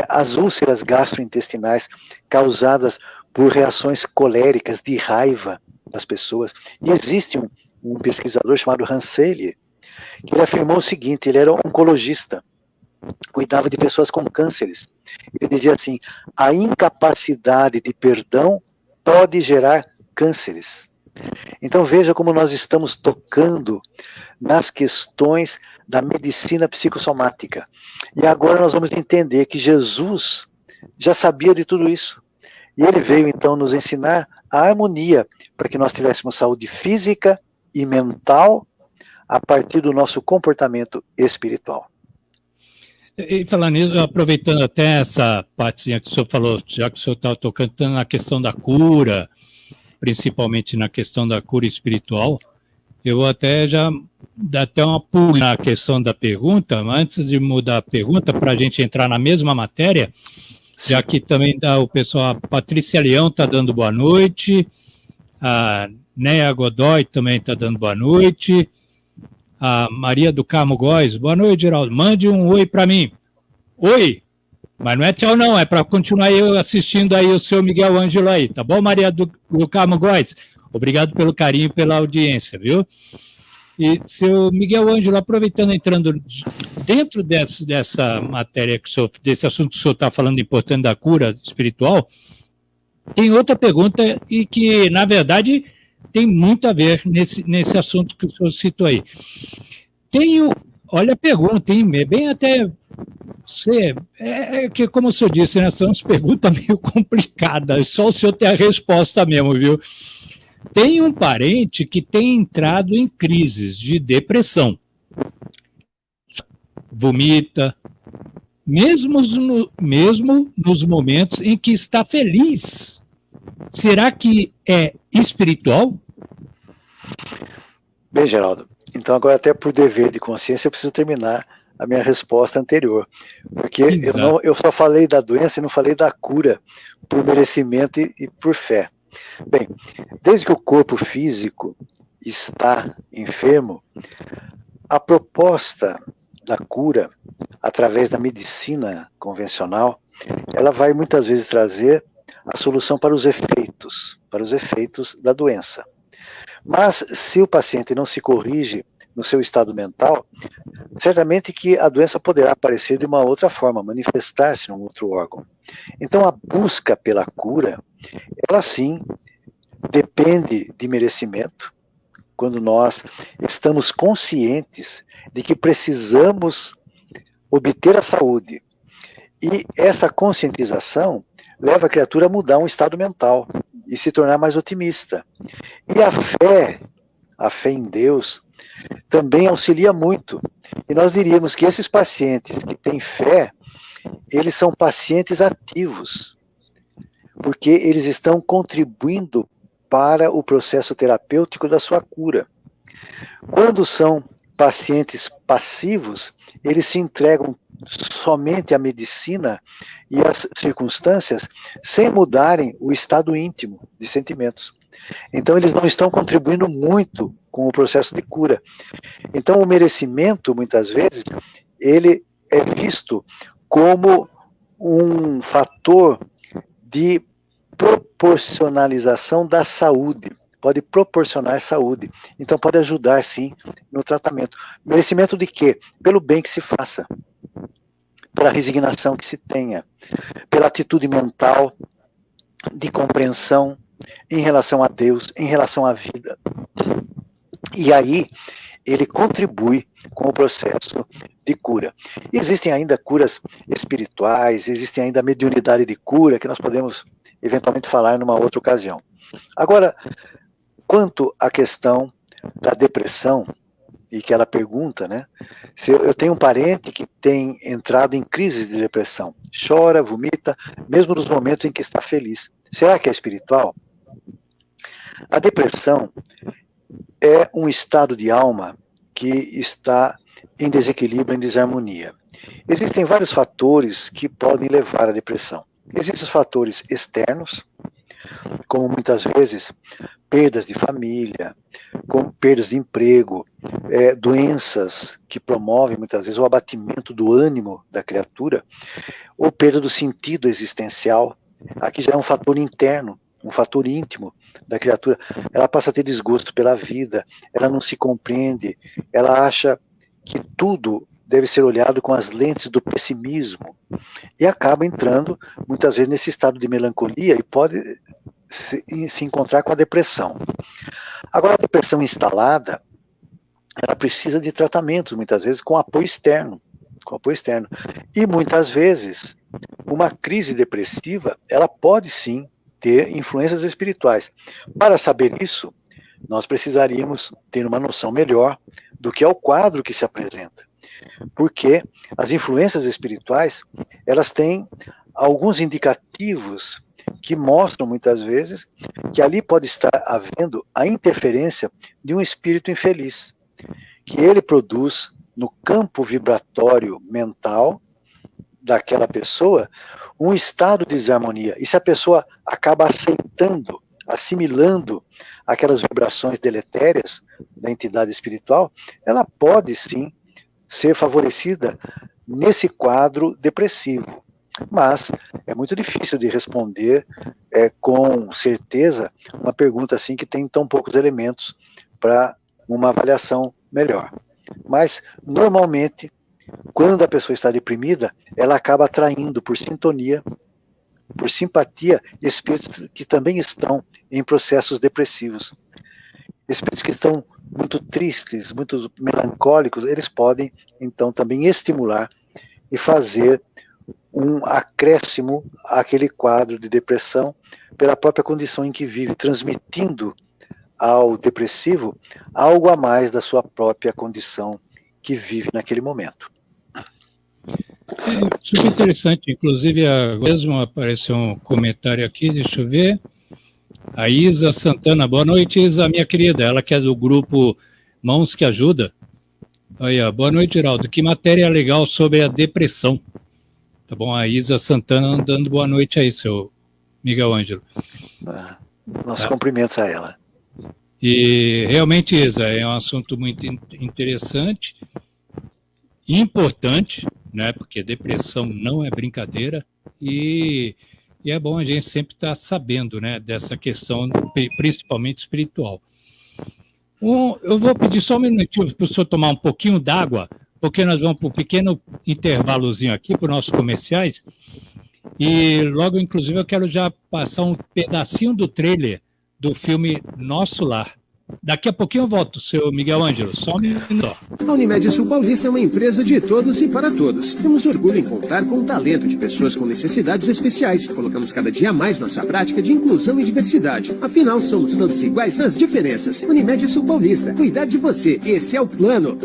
S2: as úlceras gastrointestinais causadas por reações coléricas, de raiva das pessoas. E existe um pesquisador chamado Hanselli, que ele afirmou o seguinte: ele era oncologista, cuidava de pessoas com cânceres. Ele dizia assim: a incapacidade de perdão pode gerar cânceres. Então veja como nós estamos tocando nas questões da medicina psicossomática. E agora nós vamos entender que Jesus já sabia de tudo isso. E ele veio então nos ensinar a harmonia, para que nós tivéssemos saúde física e mental a partir do nosso comportamento espiritual.
S3: E falando nisso, aproveitando até essa partezinha que o senhor falou, já que o senhor estava tocando na questão da cura, principalmente na questão da cura espiritual, eu vou até já dar até uma pula na questão da pergunta, mas antes de mudar a pergunta, para a gente entrar na mesma matéria, já que também dá o pessoal, a Patrícia Leão está dando boa noite, a Néia Godoy também está dando boa noite, a Maria do Carmo Góes, boa noite, Geraldo, mande um oi para mim. Oi! Mas não é tchau não, é para continuar eu assistindo aí o seu Miguel Ângelo aí, tá bom, Maria do Carmo Góes? Obrigado pelo carinho e pela audiência, viu? E seu Miguel Ângelo, aproveitando, entrando dentro dessa matéria, desse assunto que o senhor está falando, importante da cura espiritual, tem outra pergunta e que, na verdade, tem muito a ver nesse assunto que o senhor citou aí. Olha a pergunta, tem bem até... que, como o senhor disse, né, são as perguntas meio complicadas, só o senhor tem a resposta mesmo, viu? Tem um parente que tem entrado em crises de depressão, vomita, mesmo nos momentos em que está feliz. Será que é espiritual?
S2: Bem, Geraldo, então agora até por dever de consciência eu preciso terminar a minha resposta anterior. Porque eu só falei da doença e não falei da cura por merecimento e por fé. Bem, desde que o corpo físico está enfermo, a proposta da cura, através da medicina convencional, ela vai muitas vezes trazer a solução para os efeitos da doença. Mas se o paciente não se corrige no seu estado mental, certamente que a doença poderá aparecer de uma outra forma, manifestar-se num outro órgão. Então a busca pela cura, ela sim depende de merecimento, quando nós estamos conscientes de que precisamos obter a saúde. E essa conscientização leva a criatura a mudar um estado mental e se tornar mais otimista. E a fé em Deus, também auxilia muito. E nós diríamos que esses pacientes que têm fé, eles são pacientes ativos, porque eles estão contribuindo para o processo terapêutico da sua cura. Quando são pacientes passivos, eles se entregam somente à medicina e às circunstâncias, sem mudarem o estado íntimo de sentimentos. Então, eles não estão contribuindo muito com o processo de cura. Então, o merecimento, muitas vezes, ele é visto como um fator de proporcionalização da saúde. Pode proporcionar saúde. Então, pode ajudar, sim, no tratamento. Merecimento de quê? Pelo bem que se faça, pela resignação que se tenha, pela atitude mental de compreensão em relação a Deus, em relação à vida. E aí, ele contribui com o processo de cura. Existem ainda curas espirituais, existe ainda a mediunidade de cura, que nós podemos eventualmente falar numa outra ocasião. Agora, quanto à questão da depressão, e que ela pergunta, né? Se eu tenho um parente que tem entrado em crise de depressão, chora, vomita, mesmo nos momentos em que está feliz. Será que é espiritual? A depressão é um estado de alma que está em desequilíbrio, em desarmonia. Existem vários fatores que podem levar à depressão. Existem os fatores externos, como muitas vezes perdas de família, como perdas de emprego, doenças que promovem muitas vezes o abatimento do ânimo da criatura, ou perda do sentido existencial. Aqui já é um fator interno, um fator íntimo da criatura. Ela passa a ter desgosto pela vida, ela não se compreende, ela acha que tudo deve ser olhado com as lentes do pessimismo e acaba entrando muitas vezes nesse estado de melancolia e pode se encontrar com a depressão. Agora, a depressão instalada, ela precisa de tratamentos, muitas vezes, com apoio externo. E, muitas vezes, uma crise depressiva, ela pode, sim, ter influências espirituais. Para saber isso, nós precisaríamos ter uma noção melhor do que é o quadro que se apresenta. Porque as influências espirituais, elas têm alguns indicativos que mostram, muitas vezes, que ali pode estar havendo a interferência de um espírito infeliz, que ele produz no campo vibratório mental daquela pessoa um estado de desarmonia. E se a pessoa acaba aceitando, assimilando aquelas vibrações deletérias da entidade espiritual, ela pode sim ser favorecida nesse quadro depressivo. Mas é muito difícil de responder com certeza uma pergunta assim que tem tão poucos elementos para uma avaliação melhor. Mas, normalmente, quando a pessoa está deprimida, ela acaba atraindo por sintonia, por simpatia, espíritos que também estão em processos depressivos. Espíritos que estão muito tristes, muito melancólicos, eles podem, então, também estimular e fazer um acréscimo àquele quadro de depressão pela própria condição em que vive, transmitindo ao depressivo algo a mais da sua própria condição que vive naquele momento.
S3: Super interessante, inclusive mesmo apareceu um comentário aqui, deixa eu ver, a Isa Santana. Boa noite, Isa, minha querida, ela que é do grupo Mãos que Ajuda, Aí, boa noite, Geraldo. Que matéria legal sobre a depressão. Tá bom? A Isa Santana dando boa noite aí, seu Miguel Ângelo.
S2: Nossos cumprimentos a ela.
S3: E realmente, Isa, é um assunto muito interessante e importante, né? Porque depressão não é brincadeira e é bom a gente sempre estar sabendo, né, dessa questão, principalmente espiritual. Eu vou pedir só um minutinho para o senhor tomar um pouquinho d'água, porque nós vamos para um pequeno intervalozinho aqui para os nossos comerciais. E logo, inclusive, eu quero já passar um pedacinho do trailer do filme Nosso Lar. Daqui a pouquinho eu volto, seu Miguel Ângelo. Só um minuto.
S10: A Unimed Sul Paulista é uma empresa de todos e para todos. Temos orgulho em contar com o talento de pessoas com necessidades especiais. Colocamos cada dia mais nossa prática de inclusão e diversidade. Afinal, somos todos iguais nas diferenças. Unimed Sul Paulista. Cuidar de você. Esse é o plano.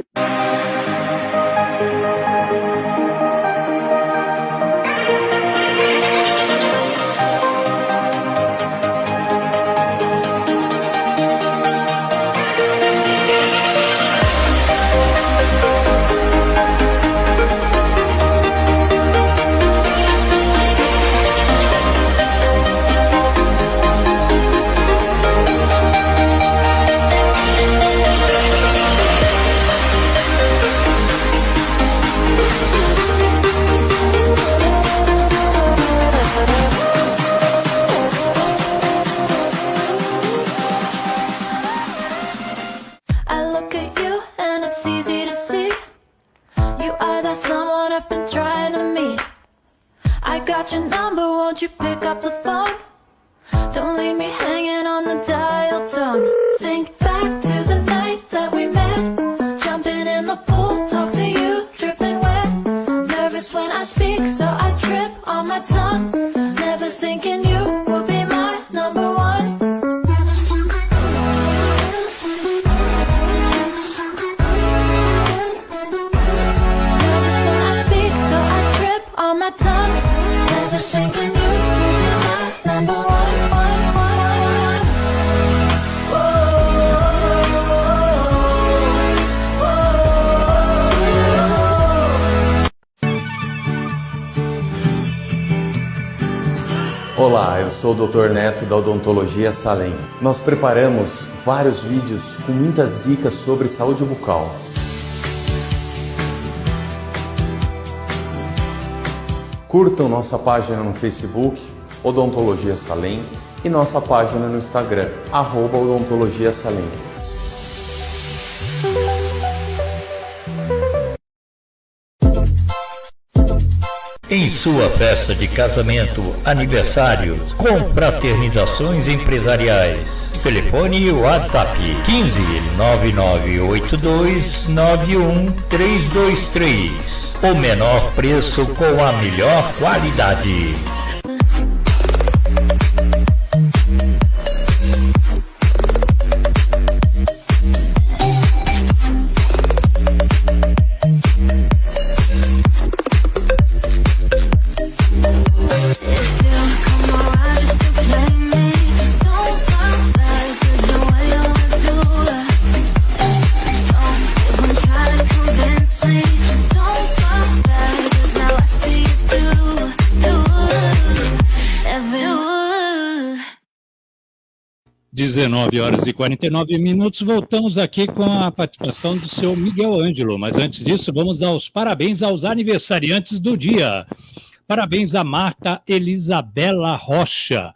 S11: Olá, eu sou o Dr. Neto da Odontologia Salem. Nós preparamos vários vídeos com muitas dicas sobre saúde bucal. Curtam nossa página no Facebook, Odontologia Salem, e nossa página no Instagram, @Odontologia Salem.
S12: Em sua festa de casamento, aniversário, confraternizações empresariais. Telefone e WhatsApp 15 9982 91323. O menor preço com a melhor qualidade.
S3: Horas e 49 minutos, voltamos aqui com a participação do seu Miguel Ângelo, mas antes disso vamos dar os parabéns aos aniversariantes do dia. Parabéns a Marta Elisabela Rocha,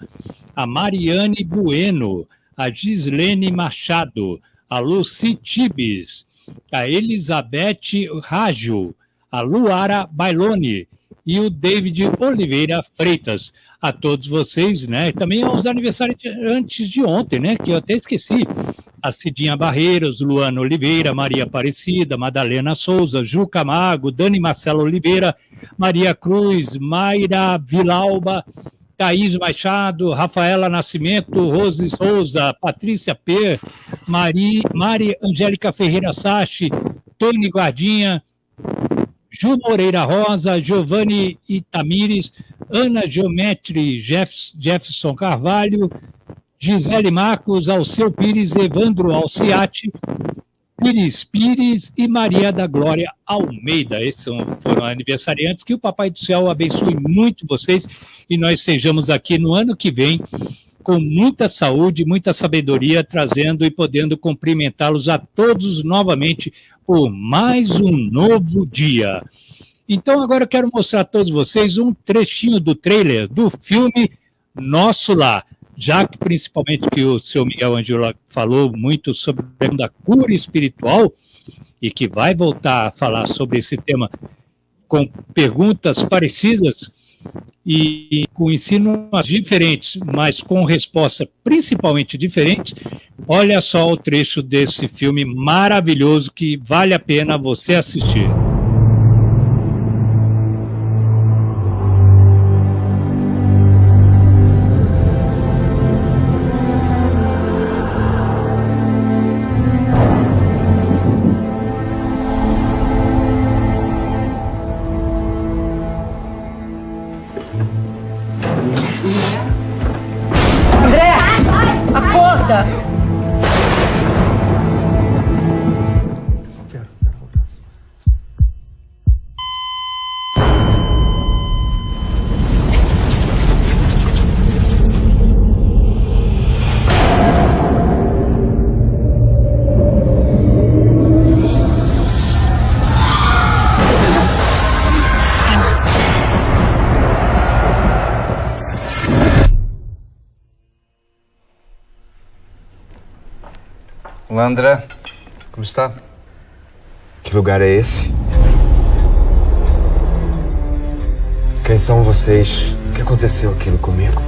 S3: a Mariane Bueno, a Gislene Machado, a Luci Tibes, a Elizabeth Rajo, a Luara Bailone e o David Oliveira Freitas. A todos vocês, né? E também aos aniversariantes de ontem, né? Que eu até esqueci. A Cidinha Barreiros, Luana Oliveira, Maria Aparecida, Madalena Souza, Ju Camargo, Dani Marcelo Oliveira, Maria Cruz, Mayra Vilauba, Thaís Machado, Rafaela Nascimento, Rose Souza, Patrícia P, Mari Angélica Ferreira Sachi, Tony Guardinha, Ju Moreira Rosa, Giovanni Itamires, Ana Geometri Jefferson Carvalho, Gisele Marcos, Alceu Pires, Evandro Alciati, Pires Pires e Maria da Glória Almeida. Esses foram aniversariantes. Que o Papai do Céu abençoe muito vocês e nós estejamos aqui no ano que vem com muita saúde, muita sabedoria, trazendo e podendo cumprimentá-los a todos novamente por mais um novo dia. Então agora eu quero mostrar a todos vocês um trechinho do trailer do filme Nosso Lar. Já que principalmente que o seu Miguel Ângelo falou muito sobre a cura espiritual e que vai voltar a falar sobre esse tema com perguntas parecidas e com ensinos diferentes, mas com respostas principalmente diferentes, olha só o trecho desse filme maravilhoso que vale a pena você assistir.
S13: Olá, André. Como está?
S14: Que lugar é esse? Quem são vocês? O que aconteceu aquilo comigo?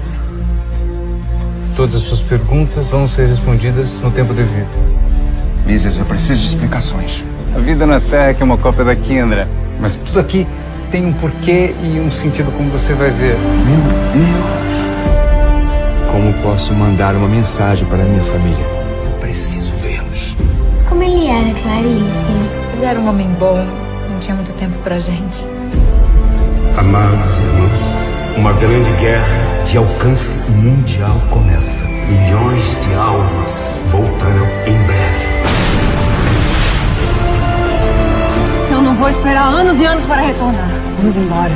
S13: Todas as suas perguntas vão ser respondidas no tempo devido.
S14: Mises, eu preciso de explicações.
S13: A vida na Terra é que é uma cópia daqui, André. Mas tudo aqui tem um porquê e um sentido, como você vai ver.
S14: Meu Deus! Como posso mandar uma mensagem para a minha família? Eu preciso vê-los.
S7: Como ele era, Clarice?
S15: Ele era um homem bom, não tinha muito tempo pra gente.
S4: Amados irmãos, uma grande guerra de alcance mundial começa. Milhões de almas voltarão em breve.
S15: Eu não vou esperar anos e anos para retornar. Vamos embora.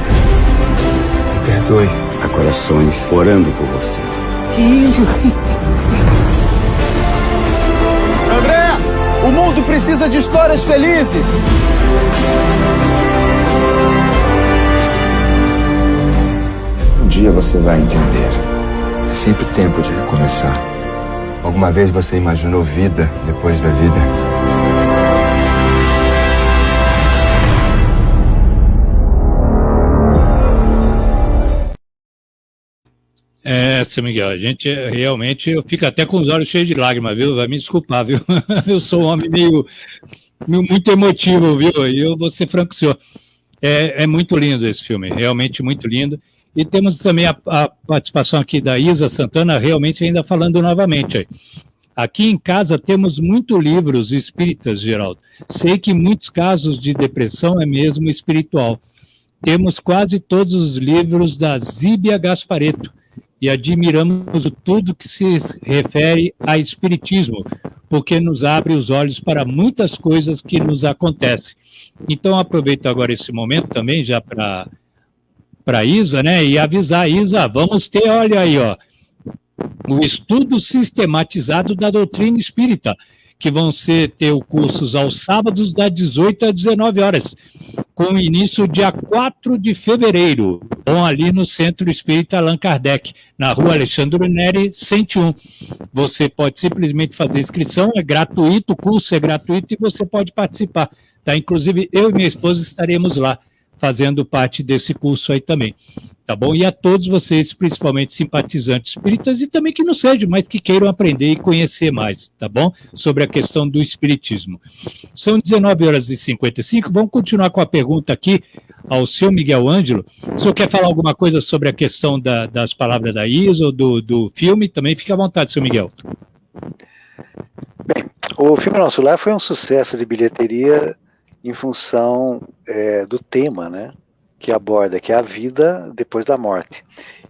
S14: Perdoe. Há corações orando por você.
S15: Que isso?
S16: André, o mundo precisa de histórias felizes.
S14: Um dia você vai entender. É sempre tempo de recomeçar. Alguma vez você imaginou vida depois da vida?
S3: Seu Miguel, a gente realmente, eu fico até com os olhos cheios de lágrimas, viu? Vai me desculpar, viu? Eu sou um homem muito emotivo, viu? E eu vou ser franco com o senhor. É muito lindo esse filme, realmente muito lindo. E temos também a participação aqui da Isa Santana, realmente ainda falando novamente aí. Aqui em casa temos muitos livros espíritas, Geraldo. Sei que muitos casos de depressão é mesmo espiritual. Temos quase todos os livros da Zíbia Gasparetto e admiramos tudo que se refere a espiritismo, porque nos abre os olhos para muitas coisas que nos acontecem. Então aproveito agora esse momento também já para Isa, né, e avisar a Isa, vamos ter, olha aí, ó, o estudo sistematizado da doutrina espírita, que vão ter cursos aos sábados das 18 às 19 horas, com início dia 4 de fevereiro, ali no Centro Espírita Allan Kardec, na rua Alexandre Neri, 101. Você pode simplesmente fazer inscrição, é gratuito, o curso é gratuito e você pode participar. Tá? Inclusive, eu e minha esposa estaremos lá, fazendo parte desse curso aí também, tá bom? E a todos vocês, principalmente simpatizantes espíritas e também que não sejam, mas que queiram aprender e conhecer mais, tá bom? Sobre a questão do espiritismo. São 19h55, vamos continuar com a pergunta aqui ao seu Miguel Ângelo. O senhor quer falar alguma coisa sobre a questão das palavras da Isa ou do filme? Também fique à vontade, seu Miguel.
S2: Bem, o filme Nosso Lar foi um sucesso de bilheteria em função do tema, né, que aborda, que é a vida depois da morte.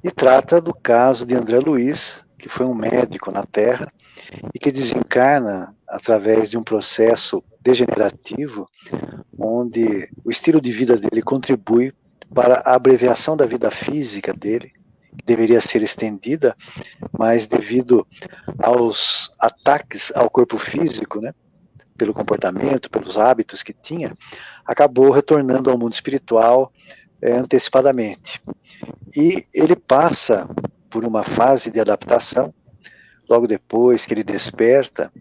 S2: E trata do caso de André Luiz, que foi um médico na Terra e que desencarna através de um processo degenerativo, onde o estilo de vida dele contribui para a abreviação da vida física dele, que deveria ser estendida, mas devido aos ataques ao corpo físico, né, pelo comportamento, pelos hábitos que tinha, acabou retornando ao mundo espiritual antecipadamente. E ele passa por uma fase de adaptação, logo depois que ele desperta,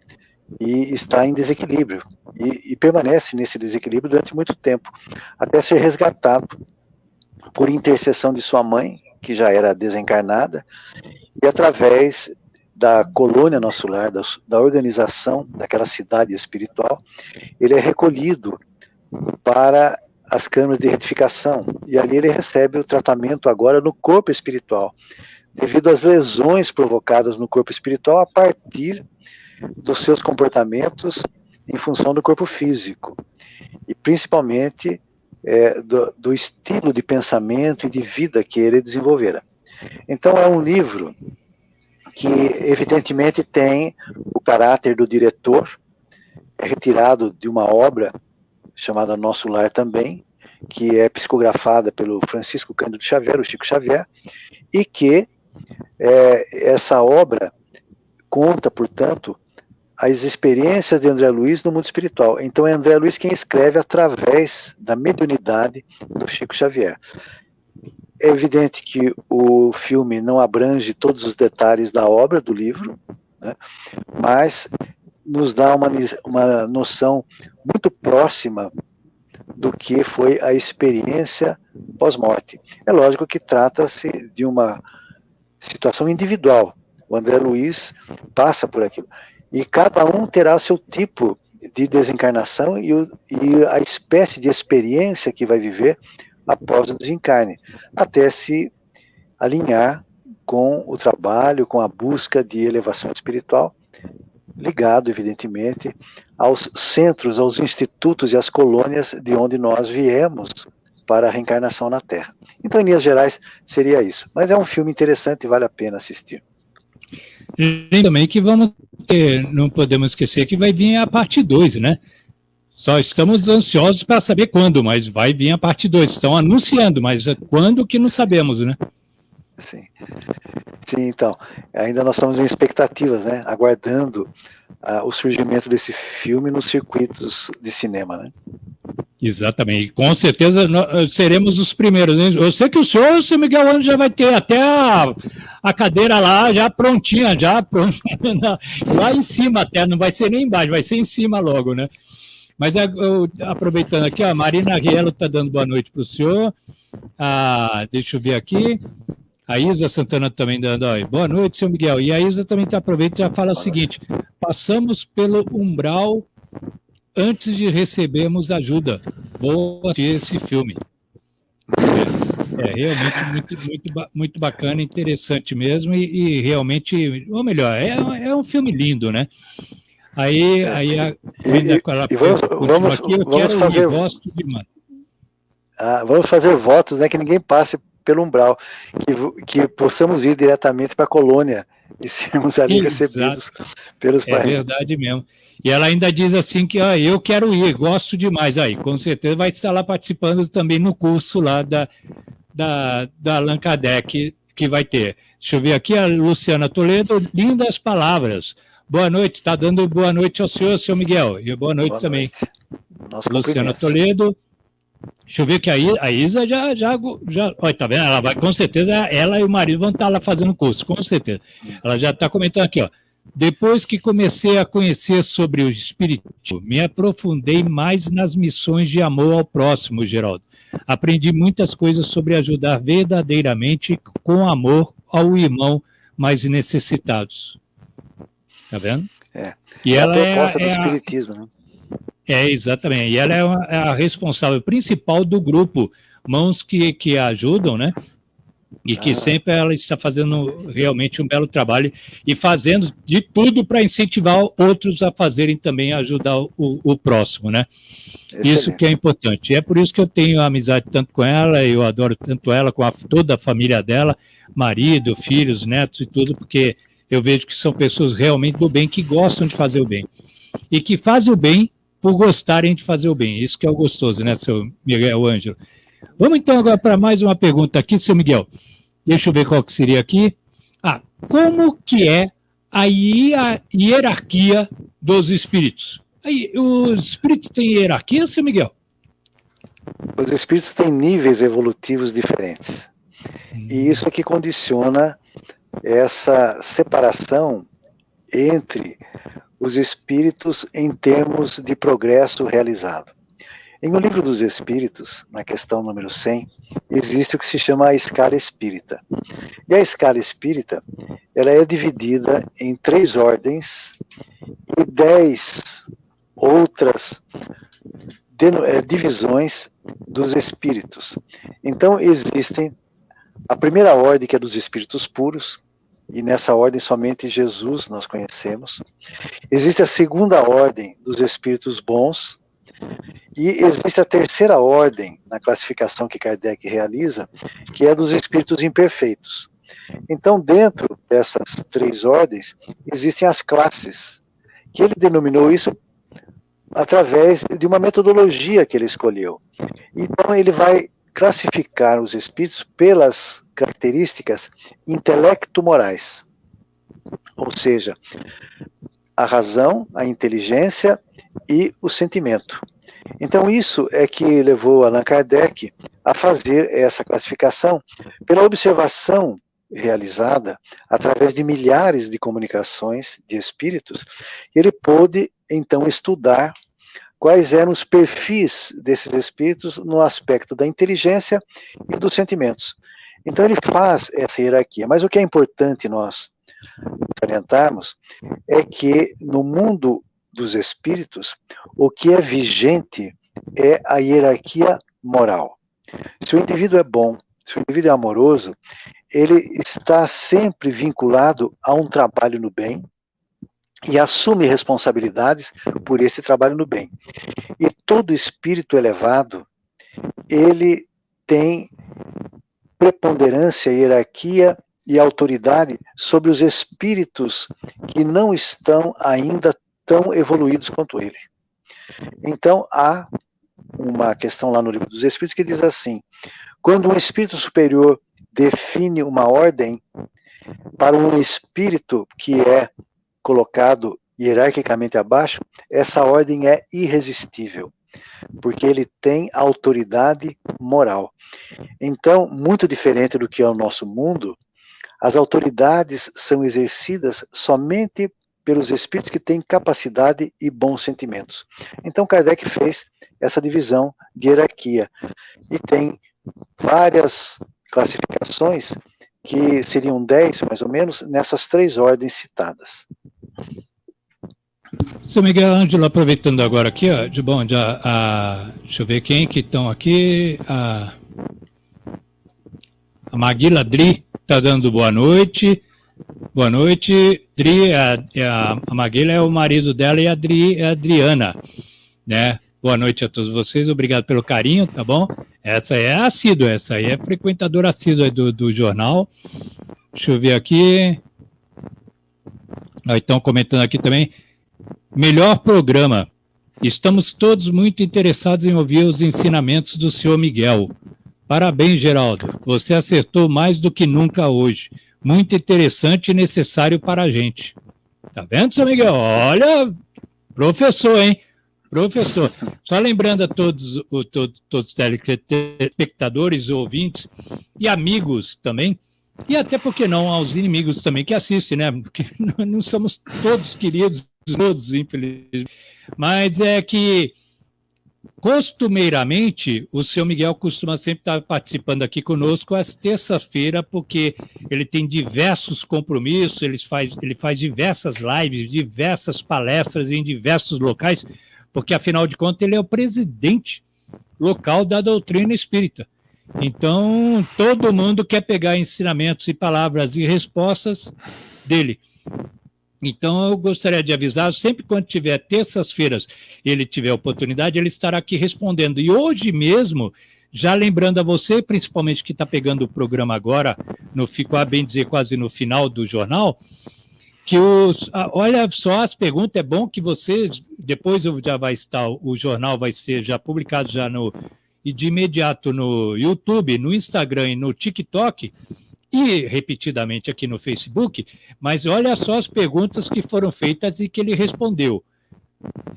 S2: e está em desequilíbrio, e permanece nesse desequilíbrio durante muito tempo, até ser resgatado por intercessão de sua mãe, que já era desencarnada, e através da colônia Nosso Lar, da organização daquela cidade espiritual, ele é recolhido para as câmaras de retificação, e ali ele recebe o tratamento agora no corpo espiritual, devido às lesões provocadas no corpo espiritual a partir dos seus comportamentos em função do corpo físico, e principalmente do estilo de pensamento e de vida que ele desenvolvera. Então é um livro que evidentemente tem o caráter do diretor, é retirado de uma obra chamada Nosso Lar também, que é psicografada pelo Francisco Cândido Xavier, o Chico Xavier, e que essa obra conta, portanto, as experiências de André Luiz no mundo espiritual. Então é André Luiz quem escreve através da mediunidade do Chico Xavier. É evidente que o filme não abrange todos os detalhes da obra do livro, né, mas nos dá uma noção muito próxima do que foi a experiência pós-morte. É lógico que trata-se de uma situação individual. O André Luiz passa por aquilo. E cada um terá seu tipo de desencarnação e a espécie de experiência que vai viver após o desencarne, até se alinhar com o trabalho, com a busca de elevação espiritual, ligado, evidentemente, aos centros, aos institutos e às colônias de onde nós viemos para a reencarnação na Terra. Então, em linhas gerais, seria isso. Mas é um filme interessante e vale a pena assistir.
S3: E também que vamos ter, não podemos esquecer que vai vir a parte 2, né? Só estamos ansiosos para saber quando, mas vai vir a parte 2. Estão anunciando, mas quando que não sabemos, né?
S2: Sim. Sim, então, ainda nós estamos em expectativas, né? Aguardando o surgimento desse filme nos circuitos de cinema, né?
S3: Exatamente, com certeza seremos os primeiros, né? Eu sei que o senhor Miguel, já vai ter até a cadeira lá já prontinha, lá em cima até, não vai ser nem embaixo, vai ser em cima logo, né? Mas aproveitando aqui, a Marina Rielo está dando boa noite para o senhor, deixa eu ver aqui, a Isa Santana também dando, boa noite, seu Miguel, e a Isa também aproveita e já fala o seguinte, passamos pelo umbral antes de recebermos ajuda. Vou assistir esse filme. Realmente muito bacana, interessante mesmo, e realmente, ou melhor, é um filme lindo, né?
S2: Vamos fazer votos, né, que ninguém passe pelo umbral, que possamos ir diretamente para a colônia e sermos ali recebidos pelos parentes.
S3: É verdade mesmo. E ela ainda diz assim que eu quero ir, gosto demais. Aí, com certeza vai estar lá participando também no curso lá da Allan Kardec que vai ter. Deixa eu ver aqui a Luciana Toledo, lindas palavras. Boa noite, está dando boa noite ao senhor, seu Miguel. E boa noite também. Luciana Toledo. Deixa eu ver que a Isa já olha, tá vendo? Ela vai, com certeza, ela e o marido vão estar lá fazendo curso, com certeza. Ela já está comentando aqui, Depois que comecei a conhecer sobre o espiritismo, me aprofundei mais nas missões de amor ao próximo, Geraldo. Aprendi muitas coisas sobre ajudar verdadeiramente com amor ao irmão mais necessitados. Tá vendo?
S2: E ela é a proposta do espiritismo, né?
S3: Exatamente. E ela é a responsável principal do grupo Mãos que ajudam, né? E que sempre ela está fazendo realmente um belo trabalho e fazendo de tudo para incentivar outros a fazerem também, ajudar o próximo, né? Excelente. Isso que é importante. E é por isso que eu tenho amizade tanto com ela, eu adoro tanto ela, com toda a família dela, marido, filhos, netos e tudo, porque eu vejo que são pessoas realmente do bem, que gostam de fazer o bem. E que fazem o bem por gostarem de fazer o bem. Isso que é o gostoso, né, seu Miguel Ângelo? Vamos então agora para mais uma pergunta aqui, seu Miguel. Deixa eu ver qual que seria aqui. Como que é a hierarquia dos espíritos? Aí, os espíritos têm hierarquia, seu Miguel?
S2: Os espíritos têm níveis evolutivos diferentes. E isso é que condiciona essa separação entre os espíritos em termos de progresso realizado. Em O Livro dos Espíritos, na questão número 100, existe o que se chama a escala espírita. E a escala espírita, ela é dividida em 3 ordens e 10 outras divisões dos espíritos. Então, existem a primeira ordem, que é dos espíritos puros, e nessa ordem somente Jesus nós conhecemos. Existe a segunda ordem dos espíritos bons, e existe a terceira ordem, na classificação que Kardec realiza, que é dos espíritos imperfeitos. Então, dentro dessas 3 ordens, existem as classes, que ele denominou isso através de uma metodologia que ele escolheu. Então, ele vai classificar os espíritos pelas características intelecto-morais, ou seja, a razão, a inteligência e o sentimento. Então, isso é que levou Allan Kardec a fazer essa classificação pela observação realizada através de milhares de comunicações de espíritos. Ele pôde, então, estudar quais eram os perfis desses espíritos no aspecto da inteligência e dos sentimentos. Então, ele faz essa hierarquia. Mas o que é importante nós salientarmos é que no mundo dos espíritos, o que é vigente é a hierarquia moral. Se o indivíduo é bom, se o indivíduo é amoroso, ele está sempre vinculado a um trabalho no bem e assume responsabilidades por esse trabalho no bem. E todo espírito elevado, ele tem preponderância, hierarquia e autoridade sobre os espíritos que não estão ainda tão evoluídos quanto ele. Então, há uma questão lá no Livro dos Espíritos que diz assim: quando um espírito superior define uma ordem para um espírito que é colocado hierarquicamente abaixo, essa ordem é irresistível, porque ele tem autoridade moral. Então, muito diferente do que é o nosso mundo, as autoridades são exercidas somente pelos espíritos que têm capacidade e bons sentimentos. Então, Kardec fez essa divisão de hierarquia. E tem várias classificações, que seriam 10, mais ou menos, nessas 3 ordens citadas.
S3: Seu Miguel Ângelo, aproveitando agora aqui, ó, deixa eu ver quem que estão aqui. A Maguila Dri está dando boa noite. Boa noite, Dri. A Maguila é o marido dela e a Dri é a Adriana, né? Boa noite a todos vocês, obrigado pelo carinho, tá bom? Essa é assídua, essa aí é frequentadora assídua do jornal. Deixa eu ver aqui. Estão comentando aqui também. Melhor programa. Estamos todos muito interessados em ouvir os ensinamentos do senhor Miguel. Parabéns, Geraldo. Você acertou mais do que nunca hoje. Muito interessante e necessário para a gente. Tá vendo, seu Miguel? Olha, professor, hein? Professor. Só lembrando a todos os telespectadores, ouvintes e amigos também, e até, por que não, aos inimigos também que assistem, né? Porque não somos todos queridos, todos, infelizmente. Mas é que, costumeiramente, o seu Miguel costuma sempre estar participando aqui conosco às terças-feiras, porque ele tem diversos compromissos, ele faz diversas lives, diversas palestras em diversos locais, porque, afinal de contas, ele é o presidente local da doutrina espírita. Então, todo mundo quer pegar ensinamentos e palavras e respostas dele. Então, eu gostaria de avisar, sempre quando tiver terças-feiras, ele tiver oportunidade, ele estará aqui respondendo. E hoje mesmo, já lembrando a você, principalmente que está pegando o programa agora, ficou a bem dizer quase no final do jornal, que olha só as perguntas, é bom que você, depois já vai estar, o jornal vai ser já publicado já e de imediato no YouTube, no Instagram e no TikTok, e repetidamente aqui no Facebook, mas olha só as perguntas que foram feitas e que ele respondeu.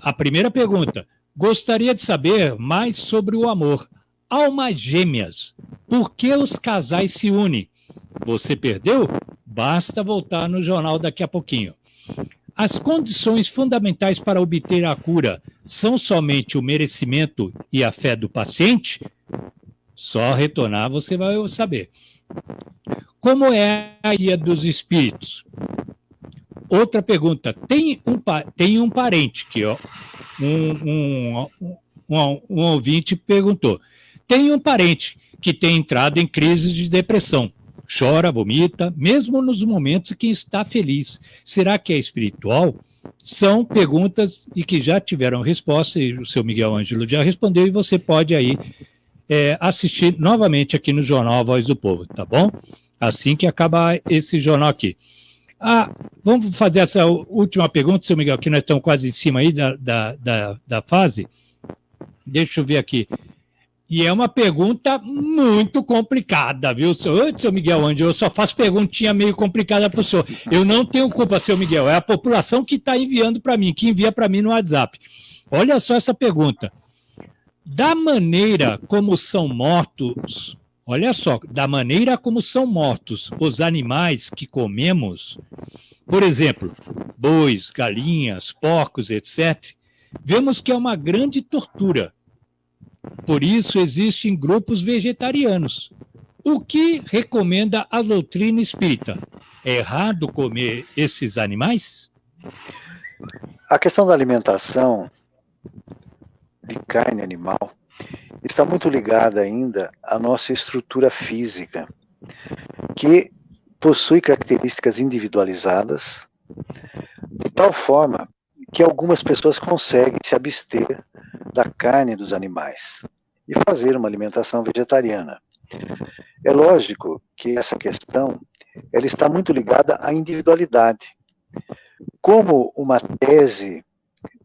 S3: A primeira pergunta: gostaria de saber mais sobre o amor. Almas gêmeas, por que os casais se unem? Você perdeu? Basta voltar no jornal daqui a pouquinho. As condições fundamentais para obter a cura são somente o merecimento e a fé do paciente? Só retornar você vai saber. Como é a guia dos espíritos? Outra pergunta. Tem um parente que um ouvinte perguntou. Tem um parente que tem entrado em crise de depressão. Chora, vomita, mesmo nos momentos em que está feliz. Será que é espiritual? São perguntas e que já tiveram resposta, e o seu Miguel Ângelo já respondeu, e você pode aí assistir novamente aqui no Jornal A Voz do Povo, tá bom? Assim que acabar esse jornal aqui. Vamos fazer essa última pergunta, seu Miguel, que nós estamos quase em cima aí da fase. Deixa eu ver aqui. E é uma pergunta muito complicada, viu? Seu Miguel Ângelo, eu só faço perguntinha meio complicada para o senhor. Eu não tenho culpa, seu Miguel, é a população que está enviando para mim, que envia para mim no WhatsApp. Olha só essa pergunta. Da maneira como são mortos, olha só, da maneira como são mortos os animais que comemos, por exemplo, bois, galinhas, porcos, etc., vemos que é uma grande tortura. Por isso existem grupos vegetarianos. O que recomenda a doutrina espírita? É errado comer esses animais?
S2: A questão da alimentação de carne animal está muito ligada ainda à nossa estrutura física, que possui características individualizadas, de tal forma que algumas pessoas conseguem se abster da carne dos animais e fazer uma alimentação vegetariana. É lógico que essa questão ela está muito ligada à individualidade. Como uma tese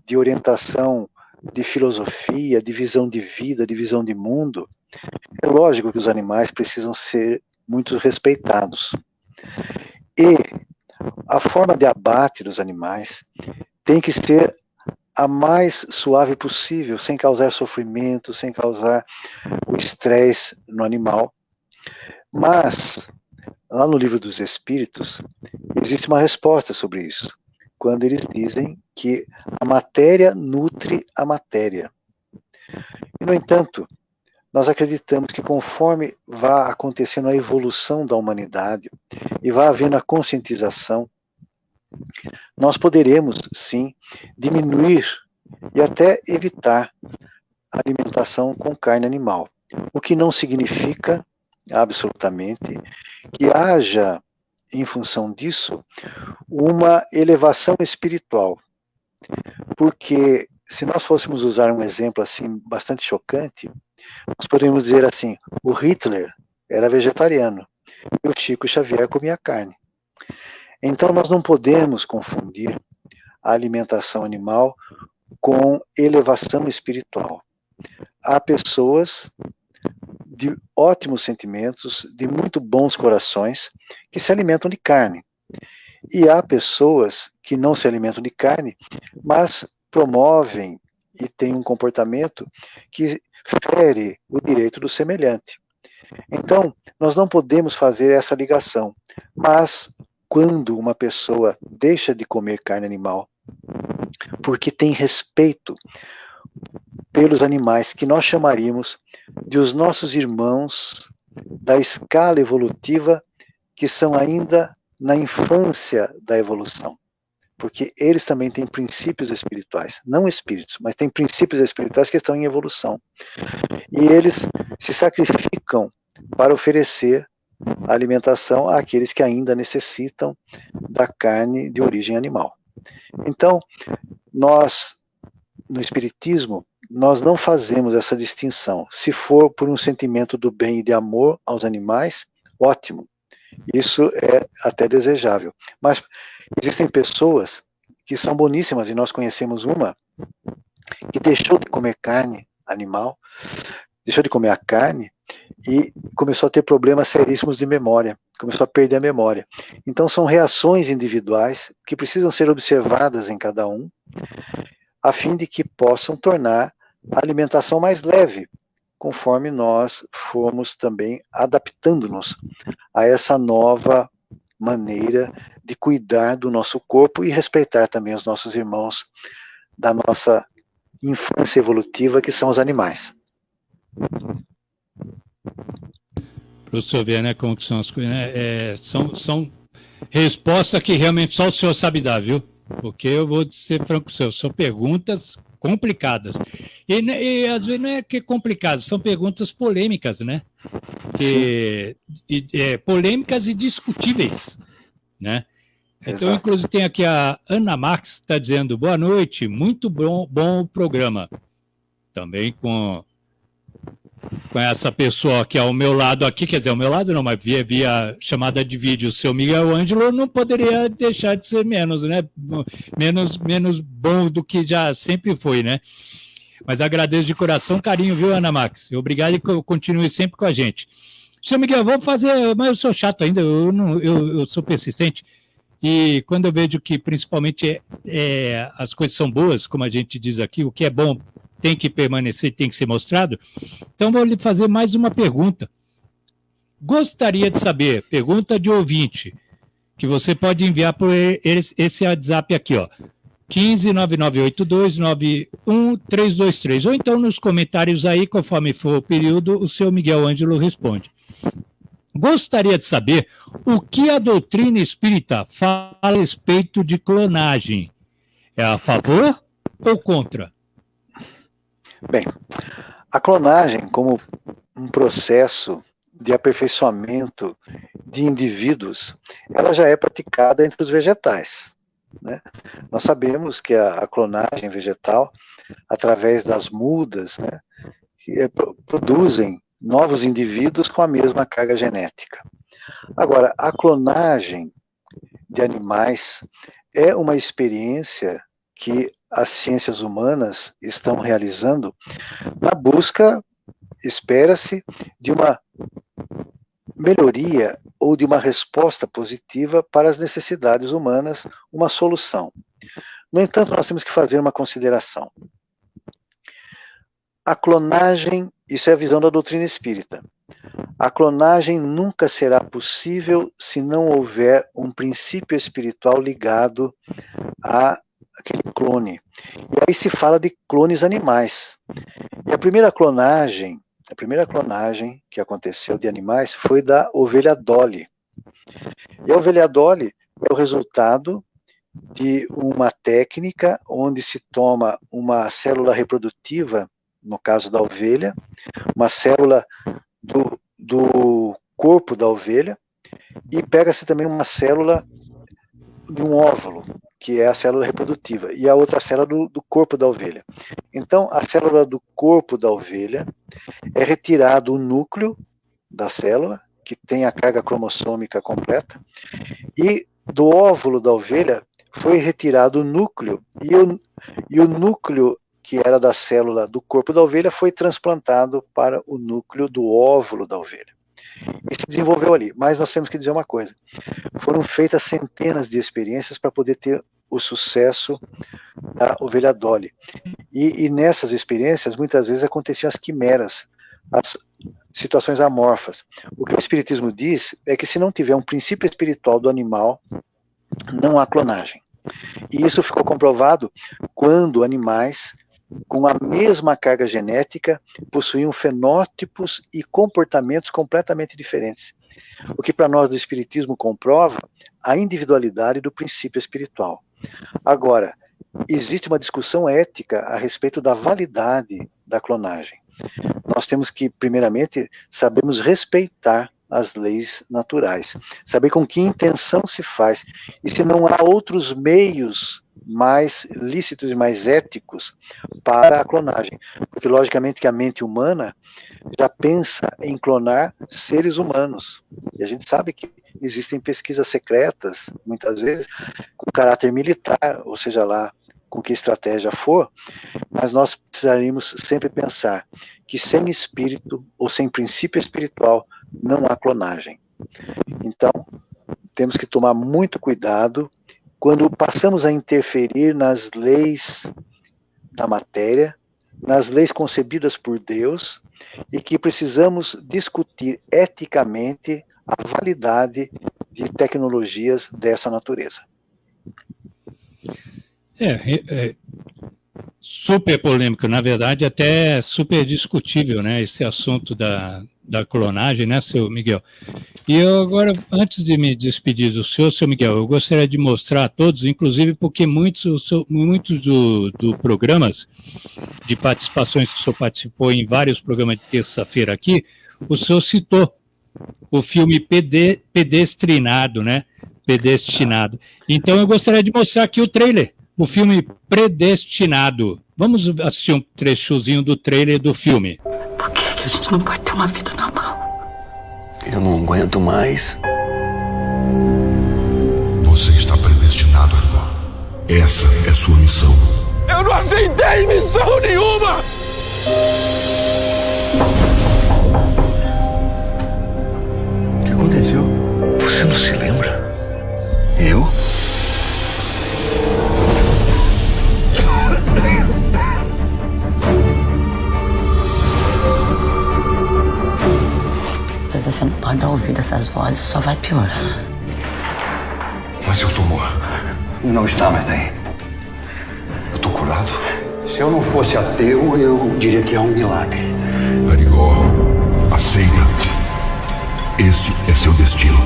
S2: de orientação de filosofia, de visão de vida, de visão de mundo, é lógico que os animais precisam ser muito respeitados. E a forma de abate dos animais tem que ser a mais suave possível, sem causar sofrimento, sem causar o estresse no animal. Mas, lá no Livro dos Espíritos, existe uma resposta sobre isso, quando eles dizem que a matéria nutre a matéria. E, no entanto, nós acreditamos que conforme vá acontecendo a evolução da humanidade e vá havendo a conscientização, nós poderemos, sim, diminuir e até evitar a alimentação com carne animal. O que não significa, absolutamente, que haja, em função disso, uma elevação espiritual. Porque, se nós fôssemos usar um exemplo assim bastante chocante, nós poderíamos dizer assim: o Hitler era vegetariano e o Chico Xavier comia carne. Então, nós não podemos confundir a alimentação animal com elevação espiritual. Há pessoas de ótimos sentimentos, de muito bons corações, que se alimentam de carne. E há pessoas que não se alimentam de carne, mas promovem e têm um comportamento que fere o direito do semelhante. Então, nós não podemos fazer essa ligação, mas quando uma pessoa deixa de comer carne animal, porque tem respeito pelos animais que nós chamaríamos de os nossos irmãos da escala evolutiva, que são ainda na infância da evolução, porque eles também têm princípios espirituais, não espíritos, mas têm princípios espirituais que estão em evolução, e eles se sacrificam para oferecer a alimentação àqueles que ainda necessitam da carne de origem animal. Então, nós, no Espiritismo, nós não fazemos essa distinção. Se for por um sentimento do bem e de amor aos animais, ótimo. Isso é até desejável. Mas existem pessoas que são boníssimas, e nós conhecemos uma que deixou de comer carne animal, deixou de comer a carne e começou a ter problemas seríssimos de memória, começou a perder a memória. Então são reações individuais que precisam ser observadas em cada um, a fim de que possam tornar a alimentação mais leve, conforme nós formos também adaptando-nos a essa nova maneira de cuidar do nosso corpo e respeitar também os nossos irmãos da nossa infância evolutiva, que são os animais.
S3: Para o senhor ver, né, como que são as coisas, né? São respostas que realmente só o senhor sabe dar, viu? Porque eu vou ser franco com o senhor, são perguntas complicadas. E às vezes não é que é complicado, são perguntas polêmicas, né? Polêmicas e discutíveis, né? Então, inclusive, tem aqui a Ana Marques, que está dizendo, boa noite, muito bom o programa. Também com essa pessoa que é ao meu lado aqui, quer dizer, ao meu lado não, mas via chamada de vídeo, o seu Miguel Ângelo não poderia deixar de ser menos, né? Menos bom do que já sempre foi, né? Mas agradeço de coração, carinho, viu, Ana Max? Obrigado e continue sempre com a gente. Seu Miguel, vou fazer, mas eu sou chato ainda, eu sou persistente. E quando eu vejo que principalmente as coisas são boas, como a gente diz aqui, o que é bom tem que permanecer, tem que ser mostrado, então vou lhe fazer mais uma pergunta. Gostaria de saber, pergunta de ouvinte, que você pode enviar por esse WhatsApp aqui, ó, 159982911323, ou então nos comentários aí, conforme for o período, o seu Miguel Ângelo responde. Gostaria de saber o que a doutrina espírita fala a respeito de clonagem. É a favor ou contra?
S2: Bem, a clonagem, como um processo de aperfeiçoamento de indivíduos, ela já é praticada entre os vegetais, né? Nós sabemos que a clonagem vegetal, através das mudas, né, produzem novos indivíduos com a mesma carga genética. Agora, a clonagem de animais é uma experiência que as ciências humanas estão realizando na busca, espera-se, de uma melhoria ou de uma resposta positiva para as necessidades humanas, uma solução. No entanto, nós temos que fazer uma consideração. A clonagem, isso é a visão da doutrina espírita. A clonagem nunca será possível se não houver um princípio espiritual ligado àquele clone. E aí se fala de clones animais. E a primeira clonagem que aconteceu de animais foi da ovelha Dolly. E a ovelha Dolly é o resultado de uma técnica onde se toma uma célula reprodutiva, no caso da ovelha, uma célula do corpo da ovelha, e pega-se também uma célula de um óvulo, que é a célula reprodutiva, e a outra célula do corpo da ovelha. Então, a célula do corpo da ovelha é retirado o núcleo da célula, que tem a carga cromossômica completa, e do óvulo da ovelha foi retirado o núcleo, e o núcleo que era da célula do corpo da ovelha foi transplantado para o núcleo do óvulo da ovelha. E se desenvolveu ali. Mas nós temos que dizer uma coisa: foram feitas centenas de experiências para poder ter o sucesso da ovelha Dolly. E nessas experiências, muitas vezes aconteciam as quimeras, as situações amorfas. O que o Espiritismo diz é que se não tiver um princípio espiritual do animal, não há clonagem. E isso ficou comprovado quando animais com a mesma carga genética possuíam fenótipos e comportamentos completamente diferentes. O que para nós do Espiritismo comprova a individualidade do princípio espiritual. Agora, existe uma discussão ética a respeito da validade da clonagem. Nós temos que, primeiramente, sabermos respeitar as leis naturais, saber com que intenção se faz, e se não há outros meios mais lícitos e mais éticos para a clonagem, porque logicamente que a mente humana já pensa em clonar seres humanos, e a gente sabe que existem pesquisas secretas, muitas vezes, com caráter militar, ou seja lá, com que estratégia for, mas nós precisaríamos sempre pensar que sem espírito ou sem princípio espiritual não há clonagem. Então, temos que tomar muito cuidado quando passamos a interferir nas leis da matéria, nas leis concebidas por Deus, e que precisamos discutir eticamente a validade de tecnologias dessa natureza.
S3: Super polêmico, na verdade até super discutível, né, esse assunto da clonagem, né, seu Miguel? E eu agora, antes de me despedir do senhor, seu Miguel, eu gostaria de mostrar a todos, inclusive porque muitos do programas, de participações que o senhor participou em vários programas de terça-feira aqui, o senhor citou o filme Predestinado, né? Predestinado. Então eu gostaria de mostrar aqui o trailer, o filme Predestinado. Vamos assistir um trechozinho do trailer do filme.
S17: Por que a gente não pode ter uma vida normal?
S18: Eu não aguento mais.
S1: Você está predestinado, Arigó. Essa é sua missão.
S16: Eu não aceitei missão nenhuma!
S18: O que aconteceu? Você não se lembra? Eu?
S17: Você não pode dar ouvido a essas vozes, só vai piorar.
S18: Mas o tumor não está mais aí. Eu tô curado. Se eu não fosse ateu, eu diria que é um milagre.
S1: Arigó, aceita. Esse é seu destino.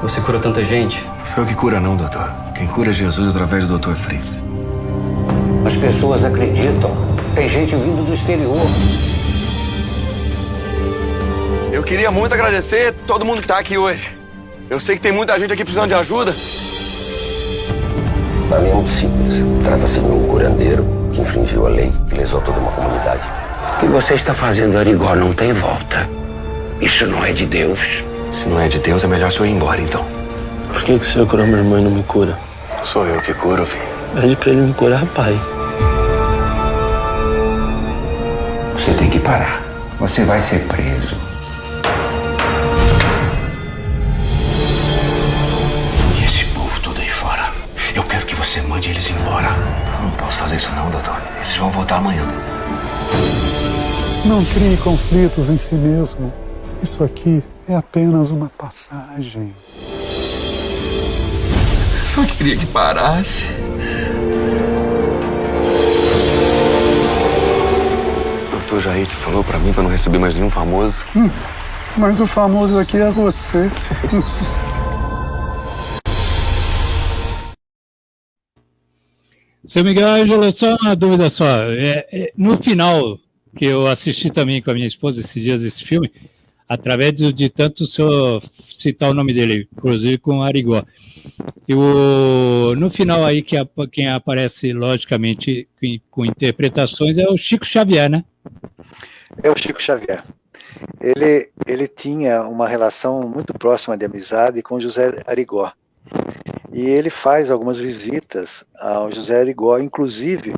S19: Você curou tanta gente?
S18: Sou eu que cura não, doutor. Quem cura é Jesus através do Dr. Fritz.
S20: As pessoas acreditam. Tem gente vindo do exterior.
S16: Eu queria muito agradecer todo mundo que tá aqui hoje. Eu sei que tem muita gente aqui precisando de ajuda.
S20: Para mim é muito simples. Trata-se de um curandeiro que infringiu a lei, que lesou toda uma comunidade. O que você está fazendo, Arigó, não tem volta. Isso não é de Deus.
S18: Se não é de Deus, é melhor o senhor ir embora, então.
S19: Por que o senhor curou minha irmã e não me cura?
S18: Sou eu que curo, filho.
S19: Pede pra ele me curar, pai.
S20: Você tem que parar. Você vai ser preso.
S18: E esse povo todo aí fora? Eu quero que você mande eles embora. Não posso fazer isso não, doutor. Eles vão voltar amanhã.
S8: Não crie conflitos em si mesmo. Isso aqui é apenas uma passagem.
S18: Só queria que parasse. O doutor Jair falou pra mim pra não receber mais nenhum famoso.
S8: Mas o famoso aqui é você.
S3: Seu Miguel Ângelo, só uma dúvida só. No final, que eu assisti também com a minha esposa esses dias esse filme, através de tanto o senhor citar o nome dele, inclusive com o Arigó. E no final aí, quem aparece, logicamente, com interpretações é o Chico Xavier, né?
S2: É o Chico Xavier. Ele tinha uma relação muito próxima de amizade com José Arigó. E ele faz algumas visitas ao José Arigó, inclusive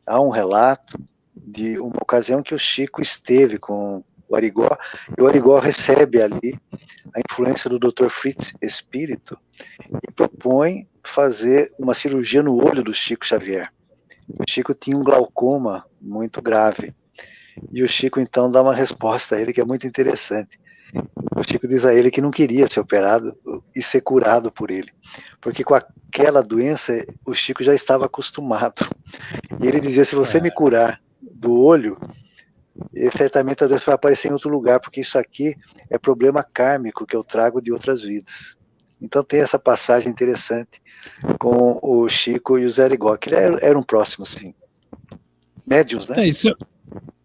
S2: há um relato de uma ocasião que o Chico esteve com o Arigó, e o Arigó recebe ali a influência do Dr. Fritz Espírito e propõe fazer uma cirurgia no olho do Chico Xavier. O Chico tinha um glaucoma muito grave, e o Chico então dá uma resposta a ele que é muito interessante. O Chico diz a ele que não queria ser operado e ser curado por ele, porque com aquela doença o Chico já estava acostumado. E ele dizia, se você me curar do olho, certamente a doença vai aparecer em outro lugar, porque isso aqui é problema kármico que eu trago de outras vidas. Então tem essa passagem interessante com o Chico e o Zé Arigó, que eram próximos, sim. Médiuns, né?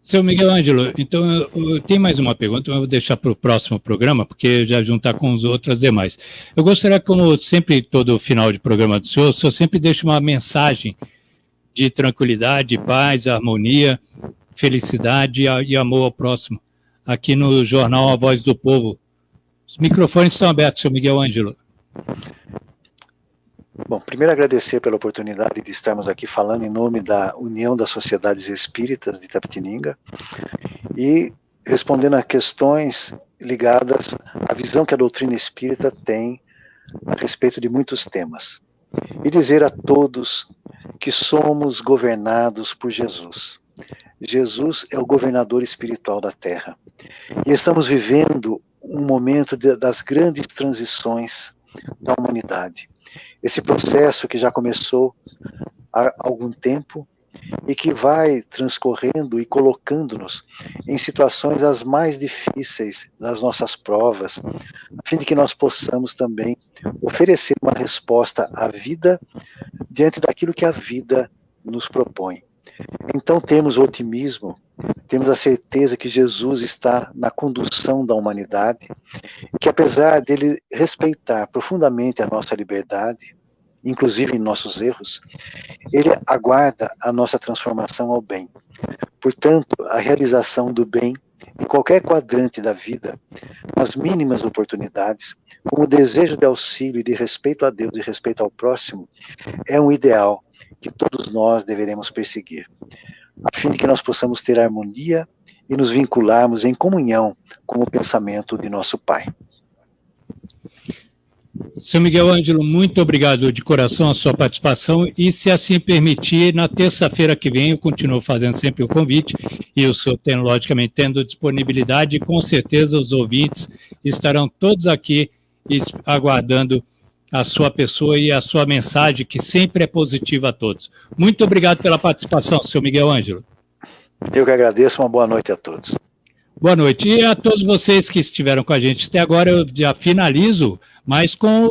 S3: Seu Miguel Ângelo, então eu tenho mais uma pergunta, mas eu vou deixar para o próximo programa, porque já juntar com os outros demais. Eu gostaria, como sempre, todo final de programa do senhor, o senhor sempre deixa uma mensagem de tranquilidade, paz, harmonia, felicidade e amor ao próximo, aqui no jornal A Voz do Povo. Os microfones estão abertos, seu Miguel Ângelo.
S2: Bom, primeiro agradecer pela oportunidade de estarmos aqui falando em nome da União das Sociedades Espíritas de Itapetininga e respondendo a questões ligadas à visão que a doutrina espírita tem a respeito de muitos temas. E dizer a todos que somos governados por Jesus. Jesus é o governador espiritual da Terra. E estamos vivendo um momento das grandes transições da humanidade. Esse processo que já começou há algum tempo e que vai transcorrendo e colocando-nos em situações as mais difíceis das nossas provas, a fim de que nós possamos também oferecer uma resposta à vida diante daquilo que a vida nos propõe. Então temos o otimismo, temos a certeza que Jesus está na condução da humanidade e que apesar dele respeitar profundamente a nossa liberdade, inclusive em nossos erros, ele aguarda a nossa transformação ao bem. Portanto, a realização do bem em qualquer quadrante da vida, nas mínimas oportunidades, como o desejo de auxílio e de respeito a Deus e respeito ao próximo, é um ideal que todos nós deveremos perseguir, a fim de que nós possamos ter harmonia e nos vincularmos em comunhão com o pensamento de nosso Pai.
S3: Seu Miguel Ângelo, muito obrigado de coração a sua participação e, se assim permitir, na terça-feira que vem eu continuo fazendo sempre o convite e o senhor logicamente tendo disponibilidade, com certeza os ouvintes estarão todos aqui aguardando a sua pessoa e a sua mensagem, que sempre é positiva a todos. Muito obrigado pela participação, seu Miguel Ângelo.
S2: Eu que agradeço, uma boa noite a todos.
S3: Boa noite. E a todos vocês que estiveram com a gente até agora, eu já finalizo, mas com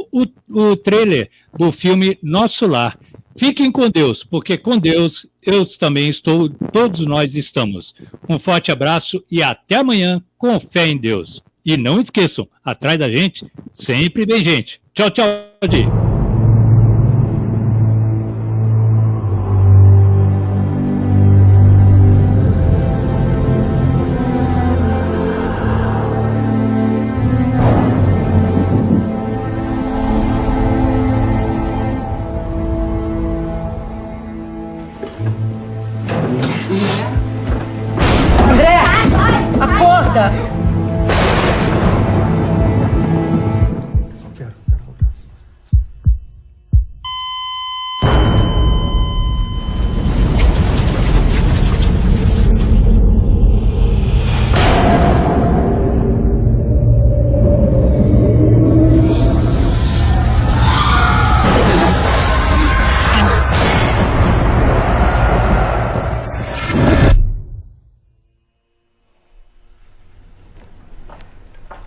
S3: o trailer do filme Nosso Lar. Fiquem com Deus, porque com Deus eu também estou, todos nós estamos. Um forte abraço e até amanhã com fé em Deus. E não esqueçam, atrás da gente sempre vem gente. Tchau, tchau, Di.
S15: André, acorda!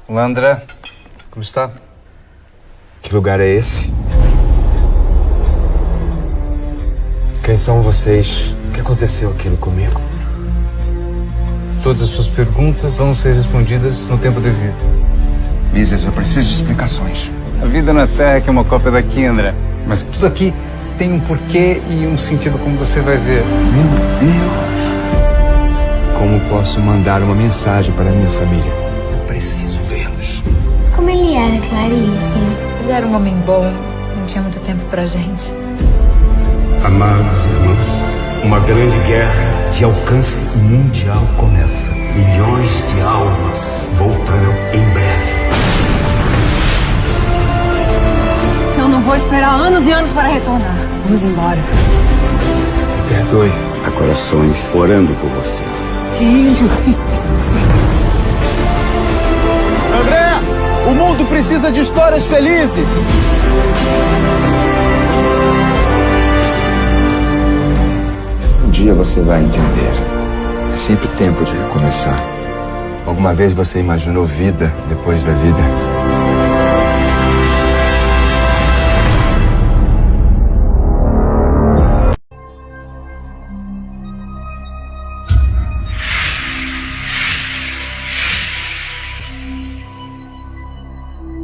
S13: Olá, André. Como está?
S14: Que lugar é esse? Quem são vocês? O que aconteceu aquilo comigo?
S13: Todas as suas perguntas vão ser respondidas no tempo devido.
S14: Mises, eu preciso de explicações.
S13: A vida na Terra é que é uma cópia daqui, André. Mas tudo aqui tem um porquê e um sentido, como você vai ver.
S14: Meu Deus! Como posso mandar uma mensagem para a minha família? Eu preciso vê-los.
S7: Como ele era, Clarice?
S15: Ele era um homem bom, não tinha muito tempo pra gente.
S4: Amados irmãos, uma grande guerra de alcance mundial começa. Milhões de almas voltarão em breve.
S15: Eu não vou esperar anos e anos para retornar. Vamos embora.
S14: Perdoe.
S18: Há corações orando por você.
S15: Que isso?
S21: André, o mundo precisa de histórias felizes.
S14: Um dia você vai entender. É sempre tempo de recomeçar. Alguma vez você imaginou vida depois da vida?